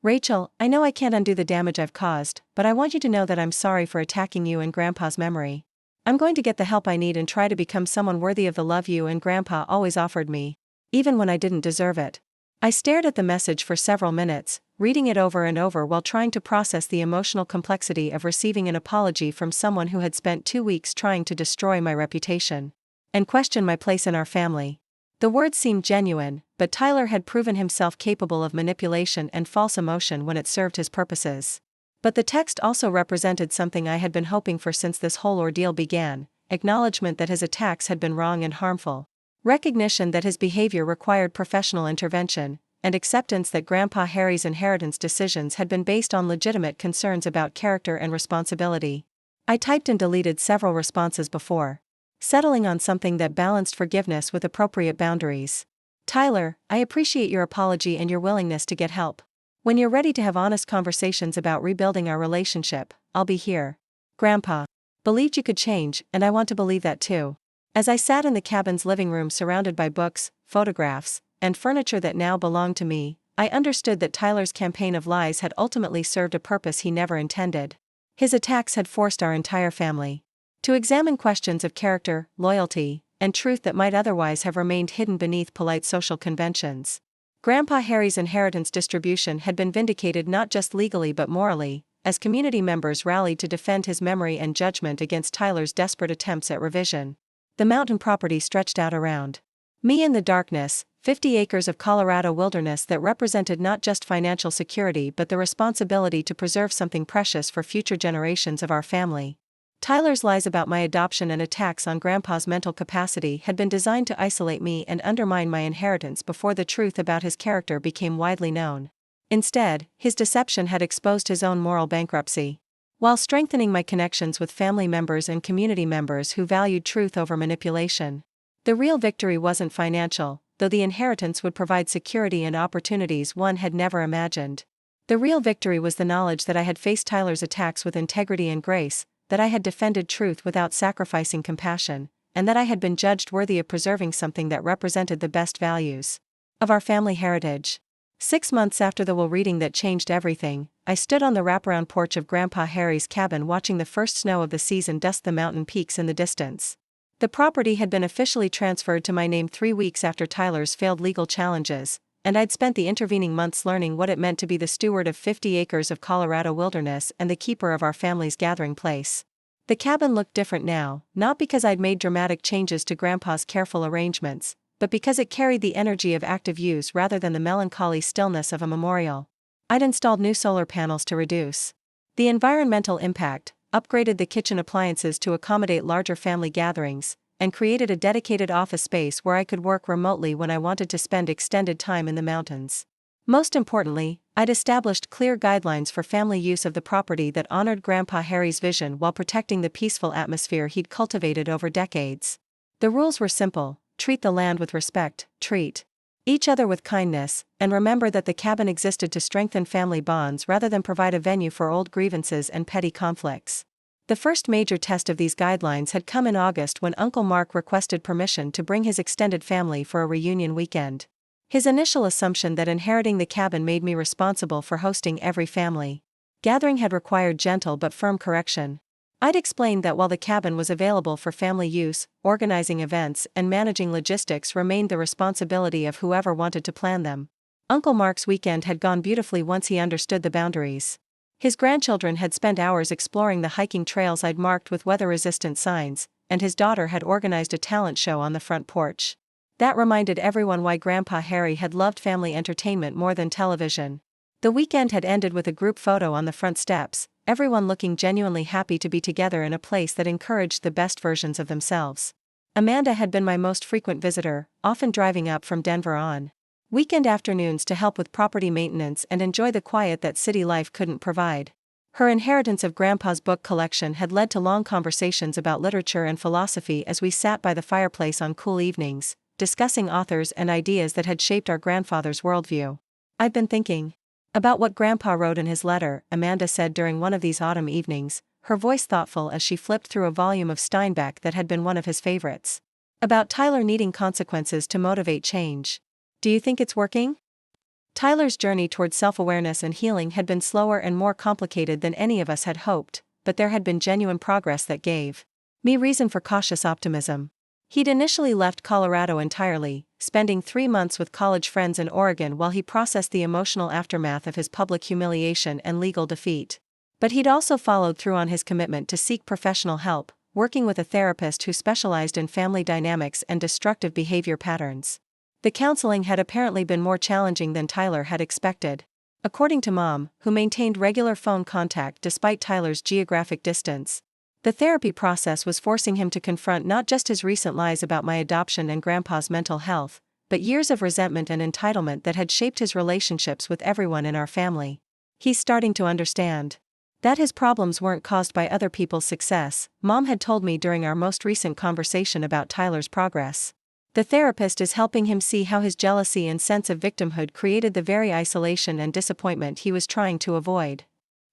Rachel, I know I can't undo the damage I've caused, but I want you to know that I'm sorry for attacking you and Grandpa's memory. I'm going to get the help I need and try to become someone worthy of the love you and Grandpa always offered me, even when I didn't deserve it. I stared at the message for several minutes, reading it over and over while trying to process the emotional complexity of receiving an apology from someone who had spent 2 weeks trying to destroy my reputation and question my place in our family. The words seemed genuine, but Tyler had proven himself capable of manipulation and false emotion when it served his purposes. But the text also represented something I had been hoping for since this whole ordeal began: acknowledgement that his attacks had been wrong and harmful, recognition that his behavior required professional intervention, and acceptance that Grandpa Harry's inheritance decisions had been based on legitimate concerns about character and responsibility. I typed and deleted several responses before settling on something that balanced forgiveness with appropriate boundaries. Tyler, I appreciate your apology and your willingness to get help. When you're ready to have honest conversations about rebuilding our relationship, I'll be here. Grandpa. Believed you could change, and I want to believe that too. As I sat in the cabin's living room surrounded by books, photographs, and furniture that now belonged to me, I understood that Tyler's campaign of lies had ultimately served a purpose he never intended. His attacks had forced our entire family to examine questions of character, loyalty, and truth that might otherwise have remained hidden beneath polite social conventions. Grandpa Harry's inheritance distribution had been vindicated not just legally but morally, as community members rallied to defend his memory and judgment against Tyler's desperate attempts at revision. The mountain property stretched out around me in the darkness, 50 acres of Colorado wilderness that represented not just financial security but the responsibility to preserve something precious for future generations of our family. Tyler's lies about my adoption and attacks on Grandpa's mental capacity had been designed to isolate me and undermine my inheritance before the truth about his character became widely known. Instead, his deception had exposed his own moral bankruptcy, while strengthening my connections with family members and community members who valued truth over manipulation. The real victory wasn't financial, though the inheritance would provide security and opportunities one had never imagined. The real victory was the knowledge that I had faced Tyler's attacks with integrity and grace, that I had defended truth without sacrificing compassion, and that I had been judged worthy of preserving something that represented the best values of our family heritage. 6 months after the will reading that changed everything, I stood on the wraparound porch of Grandpa Harry's cabin watching the first snow of the season dust the mountain peaks in the distance. The property had been officially transferred to my name 3 weeks after Tyler's failed legal challenges, and I'd spent the intervening months learning what it meant to be the steward of 50 acres of Colorado wilderness and the keeper of our family's gathering place. The cabin looked different now, not because I'd made dramatic changes to Grandpa's careful arrangements, but because it carried the energy of active use rather than the melancholy stillness of a memorial. I'd installed new solar panels to reduce the environmental impact, upgraded the kitchen appliances to accommodate larger family gatherings, and created a dedicated office space where I could work remotely when I wanted to spend extended time in the mountains. Most importantly, I'd established clear guidelines for family use of the property that honored Grandpa Harry's vision while protecting the peaceful atmosphere he'd cultivated over decades. The rules were simple: treat the land with respect, treat each other with kindness, and remember that the cabin existed to strengthen family bonds rather than provide a venue for old grievances and petty conflicts. The first major test of these guidelines had come in August when Uncle Mark requested permission to bring his extended family for a reunion weekend. His initial assumption that inheriting the cabin made me responsible for hosting every family gathering had required gentle but firm correction. I'd explained that while the cabin was available for family use, organizing events and managing logistics remained the responsibility of whoever wanted to plan them. Uncle Mark's weekend had gone beautifully once he understood the boundaries. His grandchildren had spent hours exploring the hiking trails I'd marked with weather-resistant signs, and his daughter had organized a talent show on the front porch. That reminded everyone why Grandpa Harry had loved family entertainment more than television. The weekend had ended with a group photo on the front steps, everyone looking genuinely happy to be together in a place that encouraged the best versions of themselves. Amanda had been my most frequent visitor, often driving up from Denver on weekend afternoons to help with property maintenance and enjoy the quiet that city life couldn't provide. Her inheritance of Grandpa's book collection had led to long conversations about literature and philosophy as we sat by the fireplace on cool evenings, discussing authors and ideas that had shaped our grandfather's worldview. "I've been thinking about what Grandpa wrote in his letter," Amanda said during one of these autumn evenings, her voice thoughtful as she flipped through a volume of Steinbeck that had been one of his favorites. "About Tyler needing consequences to motivate change. Do you think it's working?" Tyler's journey toward self-awareness and healing had been slower and more complicated than any of us had hoped, but there had been genuine progress that gave me reason for cautious optimism. He'd initially left Colorado entirely, spending 3 months with college friends in Oregon while he processed the emotional aftermath of his public humiliation and legal defeat. But he'd also followed through on his commitment to seek professional help, working with a therapist who specialized in family dynamics and destructive behavior patterns. The counseling had apparently been more challenging than Tyler had expected. According to Mom, who maintained regular phone contact despite Tyler's geographic distance, the therapy process was forcing him to confront not just his recent lies about my adoption and Grandpa's mental health, but years of resentment and entitlement that had shaped his relationships with everyone in our family. He's starting to understand that his problems weren't caused by other people's success, Mom had told me during our most recent conversation about Tyler's progress. The therapist is helping him see how his jealousy and sense of victimhood created the very isolation and disappointment he was trying to avoid.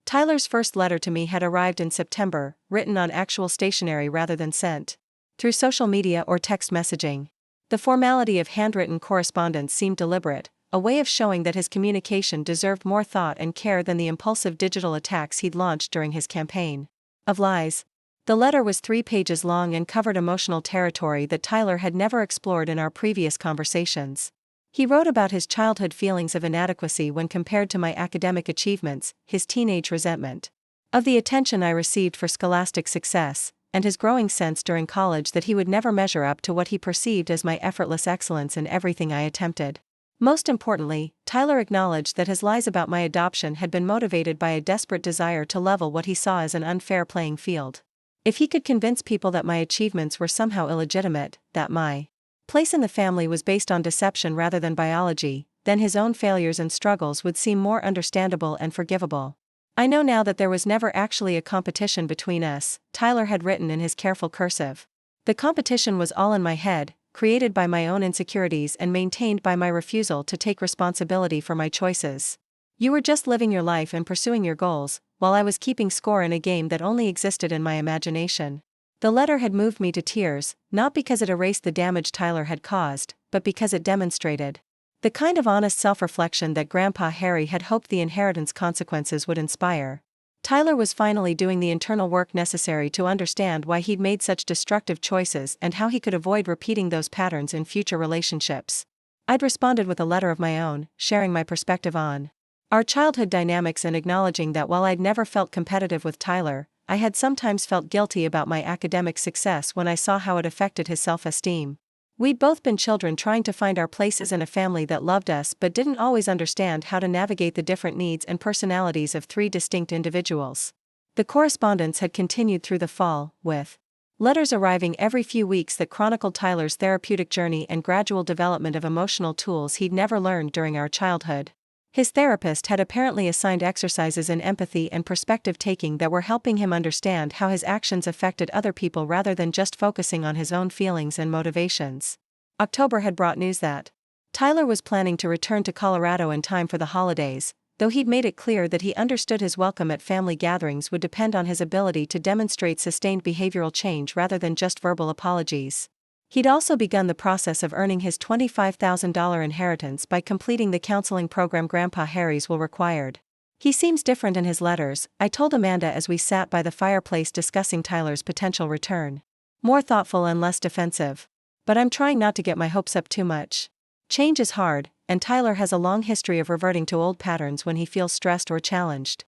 Tyler's first letter to me had arrived in September, written on actual stationery rather than sent through social media or text messaging. The formality of handwritten correspondence seemed deliberate, a way of showing that his communication deserved more thought and care than the impulsive digital attacks he'd launched during his campaign of lies. The letter was 3 pages long and covered emotional territory that Tyler had never explored in our previous conversations. He wrote about his childhood feelings of inadequacy when compared to my academic achievements, his teenage resentment of the attention I received for scholastic success, and his growing sense during college that he would never measure up to what he perceived as my effortless excellence in everything I attempted. Most importantly, Tyler acknowledged that his lies about my adoption had been motivated by a desperate desire to level what he saw as an unfair playing field. If he could convince people that my achievements were somehow illegitimate, that my place in the family was based on deception rather than biology, then his own failures and struggles would seem more understandable and forgivable. I know now that there was never actually a competition between us, Tyler had written in his careful cursive. The competition was all in my head, created by my own insecurities and maintained by my refusal to take responsibility for my choices. You were just living your life and pursuing your goals, while I was keeping score in a game that only existed in my imagination. The letter had moved me to tears, not because it erased the damage Tyler had caused, but because it demonstrated the kind of honest self-reflection that Grandpa Harry had hoped the inheritance consequences would inspire. Tyler was finally doing the internal work necessary to understand why he'd made such destructive choices and how he could avoid repeating those patterns in future relationships. I'd responded with a letter of my own, sharing my perspective on our childhood dynamics and acknowledging that while I'd never felt competitive with Tyler, I had sometimes felt guilty about my academic success when I saw how it affected his self-esteem. We'd both been children trying to find our places in a family that loved us but didn't always understand how to navigate the different needs and personalities of 3 distinct individuals. The correspondence had continued through the fall, with letters arriving every few weeks that chronicled Tyler's therapeutic journey and gradual development of emotional tools he'd never learned during our childhood. His therapist had apparently assigned exercises in empathy and perspective-taking that were helping him understand how his actions affected other people rather than just focusing on his own feelings and motivations. October had brought news that Tyler was planning to return to Colorado in time for the holidays, though he'd made it clear that he understood his welcome at family gatherings would depend on his ability to demonstrate sustained behavioral change rather than just verbal apologies. He'd also begun the process of earning his $25,000 inheritance by completing the counseling program Grandpa Harry's will required. He seems different in his letters, I told Amanda as we sat by the fireplace discussing Tyler's potential return. More thoughtful and less defensive. But I'm trying not to get my hopes up too much. Change is hard, and Tyler has a long history of reverting to old patterns when he feels stressed or challenged.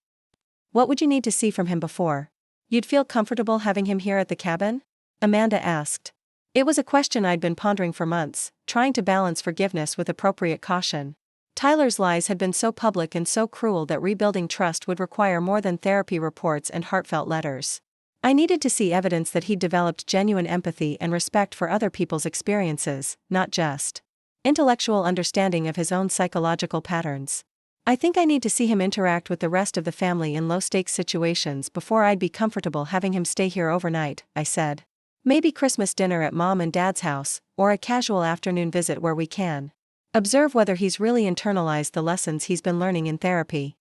What would you need to see from him before you'd feel comfortable having him here at the cabin? Amanda asked. It was a question I'd been pondering for months, trying to balance forgiveness with appropriate caution. Tyler's lies had been so public and so cruel that rebuilding trust would require more than therapy reports and heartfelt letters. I needed to see evidence that he'd developed genuine empathy and respect for other people's experiences, not just intellectual understanding of his own psychological patterns. I think I need to see him interact with the rest of the family in low-stakes situations before I'd be comfortable having him stay here overnight, I said. Maybe Christmas dinner at Mom and Dad's house, or a casual afternoon visit where we can observe whether he's really internalized the lessons he's been learning in therapy.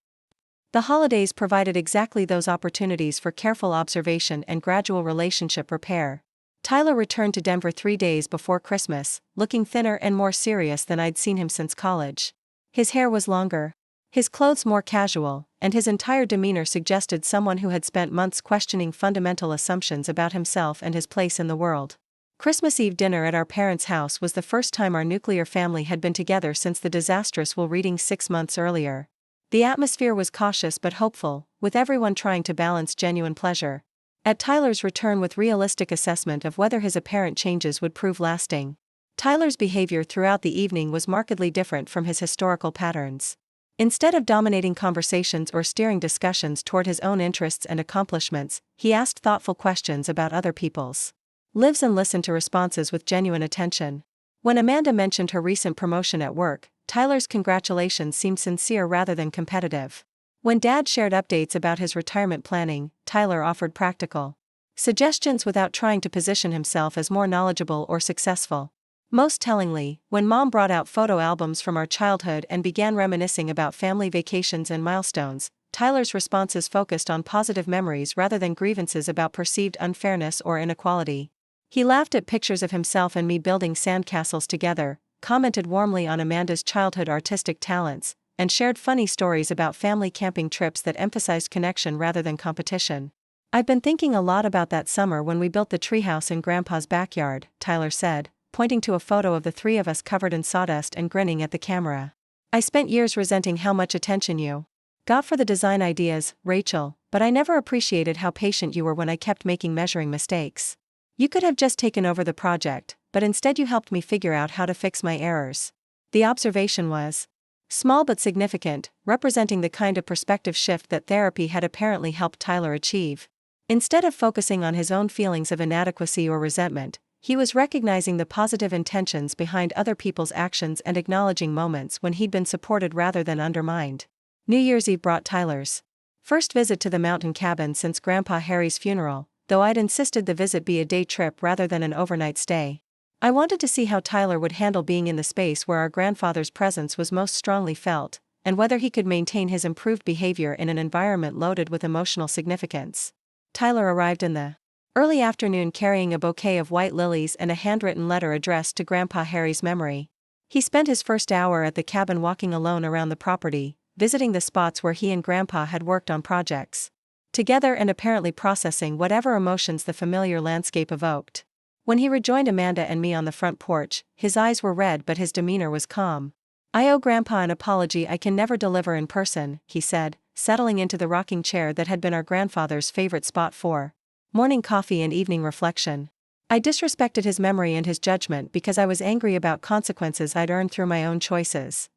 The holidays provided exactly those opportunities for careful observation and gradual relationship repair. Tyler returned to Denver 3 days before Christmas, looking thinner and more serious than I'd seen him since college. His hair was longer, his clothes more casual, and his entire demeanor suggested someone who had spent months questioning fundamental assumptions about himself and his place in the world. Christmas Eve dinner at our parents' house was the first time our nuclear family had been together since the disastrous will reading 6 months earlier. The atmosphere was cautious but hopeful, with everyone trying to balance genuine pleasure at Tyler's return with realistic assessment of whether his apparent changes would prove lasting. Tyler's behavior throughout the evening was markedly different from his historical patterns. Instead of dominating conversations or steering discussions toward his own interests and accomplishments, he asked thoughtful questions about other people's lives and listened to responses with genuine attention. When Amanda mentioned her recent promotion at work, Tyler's congratulations seemed sincere rather than competitive. When Dad shared updates about his retirement planning, Tyler offered practical suggestions without trying to position himself as more knowledgeable or successful. Most tellingly, when Mom brought out photo albums from our childhood and began reminiscing about family vacations and milestones, Tyler's responses focused on positive memories rather than grievances about perceived unfairness or inequality. He laughed at pictures of himself and me building sandcastles together, commented warmly on Amanda's childhood artistic talents, and shared funny stories about family camping trips that emphasized connection rather than competition. "I've been thinking a lot about that summer when we built the treehouse in Grandpa's backyard," Tyler said, pointing to a photo of the three of us covered in sawdust and grinning at the camera. "I spent years resenting how much attention you got for the design ideas, Rachel, but I never appreciated how patient you were when I kept making measuring mistakes. You could have just taken over the project, but instead you helped me figure out how to fix my errors." The observation was small but significant, representing the kind of perspective shift that therapy had apparently helped Tyler achieve. Instead of focusing on his own feelings of inadequacy or resentment, he was recognizing the positive intentions behind other people's actions and acknowledging moments when he'd been supported rather than undermined. New Year's Eve brought Tyler's first visit to the mountain cabin since Grandpa Harry's funeral, though I'd insisted the visit be a day trip rather than an overnight stay. I wanted to see how Tyler would handle being in the space where our grandfather's presence was most strongly felt, and whether he could maintain his improved behavior in an environment loaded with emotional significance. Tyler arrived in the early afternoon carrying a bouquet of white lilies and a handwritten letter addressed to Grandpa Harry's memory. He spent his first hour at the cabin walking alone around the property, visiting the spots where he and Grandpa had worked on projects together and apparently processing whatever emotions the familiar landscape evoked. When he rejoined Amanda and me on the front porch, his eyes were red but his demeanor was calm. "I owe Grandpa an apology I can never deliver in person," he said, settling into the rocking chair that had been our grandfather's favorite spot for morning coffee and evening reflection. "I disrespected his memory and his judgment because I was angry about consequences I'd earned through my own choices.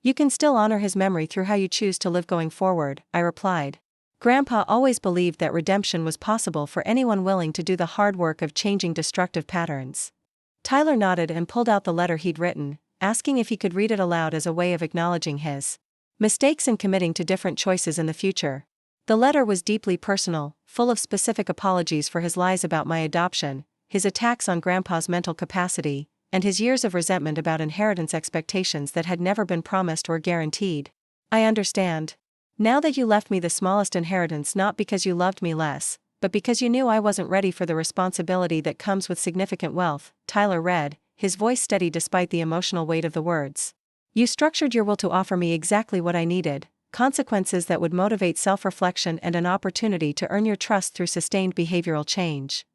You can still honor his memory through how you choose to live going forward," I replied. Grandpa always believed that redemption was possible for anyone willing to do the hard work of changing destructive patterns. Tyler nodded and pulled out the letter he'd written, asking if he could read it aloud as a way of acknowledging his mistakes and committing to different choices in the future. The letter was deeply personal, full of specific apologies for his lies about my adoption, his attacks on Grandpa's mental capacity, and his years of resentment about inheritance expectations that had never been promised or guaranteed. "I understand. Now that you left me the smallest inheritance not because you loved me less, but because you knew I wasn't ready for the responsibility that comes with significant wealth," Tyler read, his voice steady despite the emotional weight of the words. "You structured your will to offer me exactly what I needed, consequences that would motivate self-reflection and an opportunity to earn your trust through sustained behavioral change."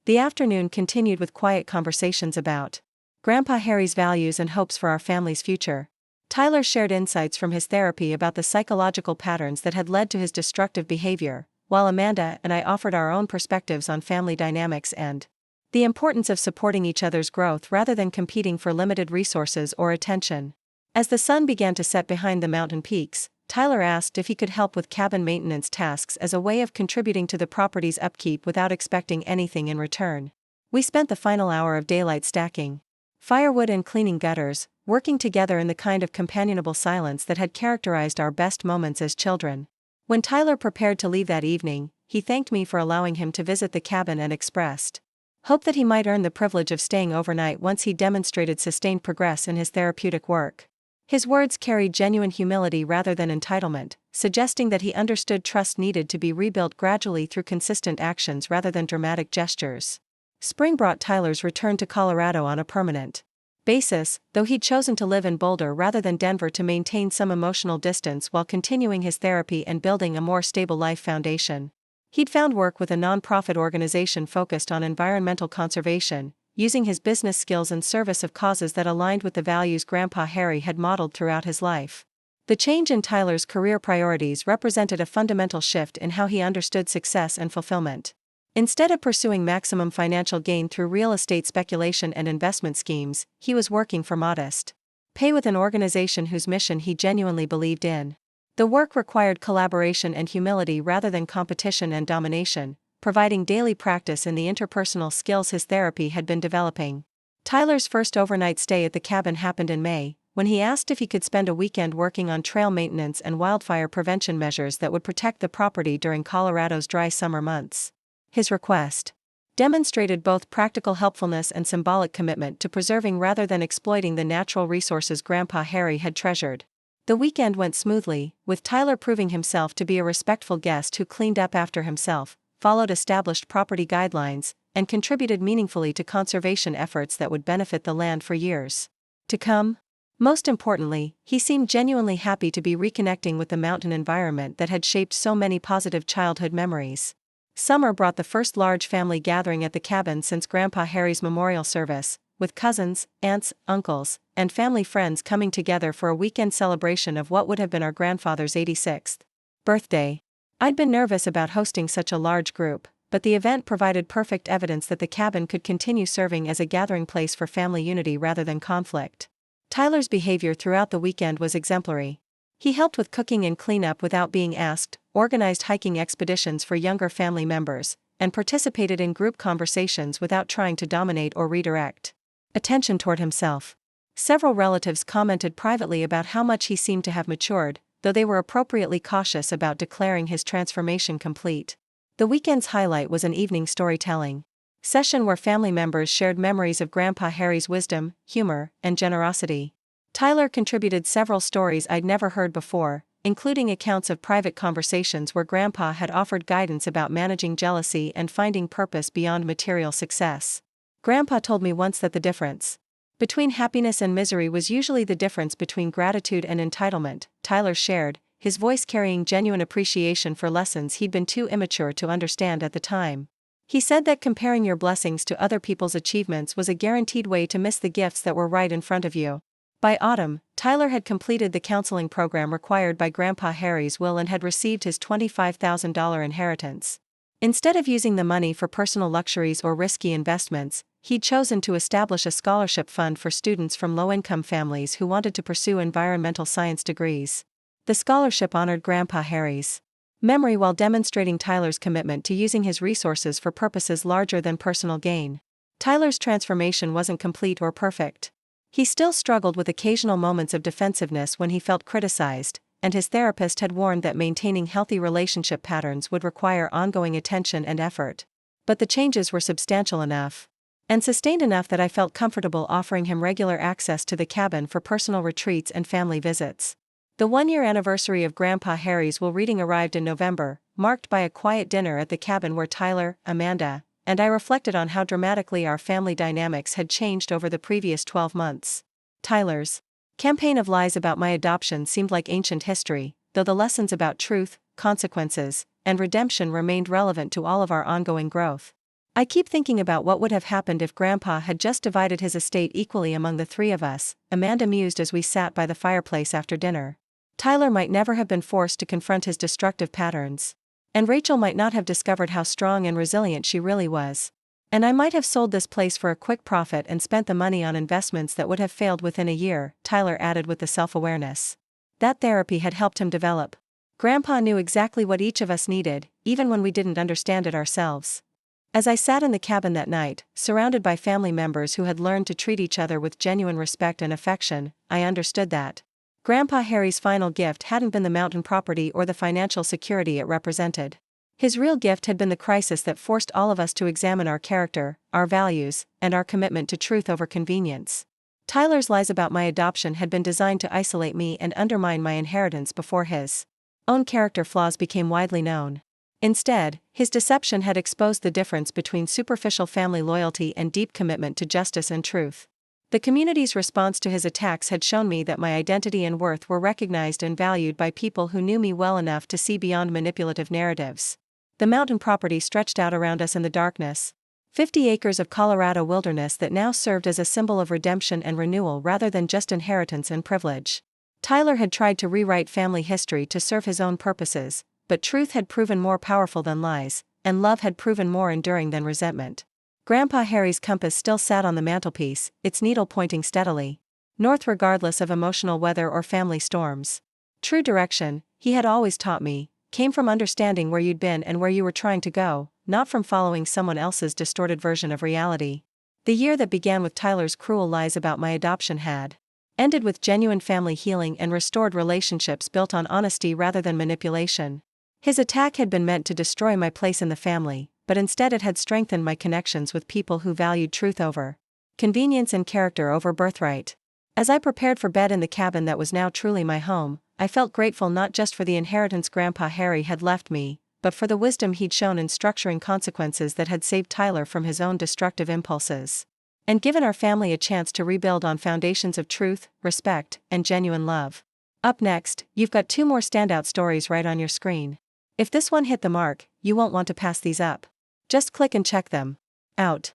The afternoon continued with quiet conversations about Grandpa Harry's values and hopes for our family's future. Tyler shared insights from his therapy about the psychological patterns that had led to his destructive behavior, while Amanda and I offered our own perspectives on family dynamics and the importance of supporting each other's growth rather than competing for limited resources or attention. As the sun began to set behind the mountain peaks, Tyler asked if he could help with cabin maintenance tasks as a way of contributing to the property's upkeep without expecting anything in return. We spent the final hour of daylight stacking firewood and cleaning gutters, working together in the kind of companionable silence that had characterized our best moments as children. When Tyler prepared to leave that evening, he thanked me for allowing him to visit the cabin and expressed hope that he might earn the privilege of staying overnight once he demonstrated sustained progress in his therapeutic work. His words carried genuine humility rather than entitlement, suggesting that he understood trust needed to be rebuilt gradually through consistent actions rather than dramatic gestures. Spring brought Tyler's return to Colorado on a permanent basis, though he'd chosen to live in Boulder rather than Denver to maintain some emotional distance while continuing his therapy and building a more stable life foundation. He'd found work with a nonprofit organization focused on environmental conservation, using his business skills in service of causes that aligned with the values Grandpa Harry had modeled throughout his life. The change in Tyler's career priorities represented a fundamental shift in how he understood success and fulfillment. Instead of pursuing maximum financial gain through real estate speculation and investment schemes, he was working for modest pay with an organization whose mission he genuinely believed in. The work required collaboration and humility rather than competition and domination, providing daily practice in the interpersonal skills his therapy had been developing. Tyler's first overnight stay at the cabin happened in May, when he asked if he could spend a weekend working on trail maintenance and wildfire prevention measures that would protect the property during Colorado's dry summer months. His request demonstrated both practical helpfulness and symbolic commitment to preserving rather than exploiting the natural resources Grandpa Harry had treasured. The weekend went smoothly, with Tyler proving himself to be a respectful guest who cleaned up after himself, followed established property guidelines, and contributed meaningfully to conservation efforts that would benefit the land for years to come. Most importantly, he seemed genuinely happy to be reconnecting with the mountain environment that had shaped so many positive childhood memories. Summer brought the first large family gathering at the cabin since Grandpa Harry's memorial service, with cousins, aunts, uncles, and family friends coming together for a weekend celebration of what would have been our grandfather's 86th birthday. I'd been nervous about hosting such a large group, but the event provided perfect evidence that the cabin could continue serving as a gathering place for family unity rather than conflict. Tyler's behavior throughout the weekend was exemplary. He helped with cooking and cleanup without being asked, organized hiking expeditions for younger family members, and participated in group conversations without trying to dominate or redirect attention toward himself. Several relatives commented privately about how much he seemed to have matured, though they were appropriately cautious about declaring his transformation complete. The weekend's highlight was an evening storytelling session where family members shared memories of Grandpa Harry's wisdom, humor, and generosity. Tyler contributed several stories I'd never heard before, including accounts of private conversations where Grandpa had offered guidance about managing jealousy and finding purpose beyond material success. Grandpa told me once that the difference between happiness and misery was usually the difference between gratitude and entitlement, Tyler shared, his voice carrying genuine appreciation for lessons he'd been too immature to understand at the time. He said that comparing your blessings to other people's achievements was a guaranteed way to miss the gifts that were right in front of you. By autumn, Tyler had completed the counseling program required by Grandpa Harry's will and had received his $25,000 inheritance. Instead of using the money for personal luxuries or risky investments, he'd chosen to establish a scholarship fund for students from low-income families who wanted to pursue environmental science degrees. The scholarship honored Grandpa Harry's memory while demonstrating Tyler's commitment to using his resources for purposes larger than personal gain. Tyler's transformation wasn't complete or perfect. He still struggled with occasional moments of defensiveness when he felt criticized, and his therapist had warned that maintaining healthy relationship patterns would require ongoing attention and effort. But the changes were substantial enough and sustained enough that I felt comfortable offering him regular access to the cabin for personal retreats and family visits. The one-year anniversary of Grandpa Harry's will reading arrived in November, marked by a quiet dinner at the cabin where Tyler, Amanda, and I reflected on how dramatically our family dynamics had changed over the previous 12 months. Tyler's campaign of lies about my adoption seemed like ancient history, though the lessons about truth, consequences, and redemption remained relevant to all of our ongoing growth. I keep thinking about what would have happened if Grandpa had just divided his estate equally among the three of us, Amanda mused as we sat by the fireplace after dinner. Tyler might never have been forced to confront his destructive patterns. And Rachel might not have discovered how strong and resilient she really was. And I might have sold this place for a quick profit and spent the money on investments that would have failed within a year, Tyler added with the self-awareness that therapy had helped him develop. Grandpa knew exactly what each of us needed, even when we didn't understand it ourselves. As I sat in the cabin that night, surrounded by family members who had learned to treat each other with genuine respect and affection, I understood that Grandpa Harry's final gift hadn't been the mountain property or the financial security it represented. His real gift had been the crisis that forced all of us to examine our character, our values, and our commitment to truth over convenience. Tyler's lies about my adoption had been designed to isolate me and undermine my inheritance before his own character flaws became widely known. Instead, his deception had exposed the difference between superficial family loyalty and deep commitment to justice and truth. The community's response to his attacks had shown me that my identity and worth were recognized and valued by people who knew me well enough to see beyond manipulative narratives. The mountain property stretched out around us in the darkness. 50 acres of Colorado wilderness that now served as a symbol of redemption and renewal rather than just inheritance and privilege. Tyler had tried to rewrite family history to serve his own purposes, but truth had proven more powerful than lies, and love had proven more enduring than resentment. Grandpa Harry's compass still sat on the mantelpiece, its needle pointing steadily north regardless of emotional weather or family storms. True direction, he had always taught me, came from understanding where you'd been and where you were trying to go, not from following someone else's distorted version of reality. The year that began with Tyler's cruel lies about my adoption had ended with genuine family healing and restored relationships built on honesty rather than manipulation. His attack had been meant to destroy my place in the family, but instead it had strengthened my connections with people who valued truth over convenience and character over birthright. As I prepared for bed in the cabin that was now truly my home, I felt grateful not just for the inheritance Grandpa Harry had left me, but for the wisdom he'd shown in structuring consequences that had saved Tyler from his own destructive impulses and given our family a chance to rebuild on foundations of truth, respect, and genuine love. Up next, you've got 2 more standout stories right on your screen. If this one hit the mark, you won't want to pass these up. Just click and check them out.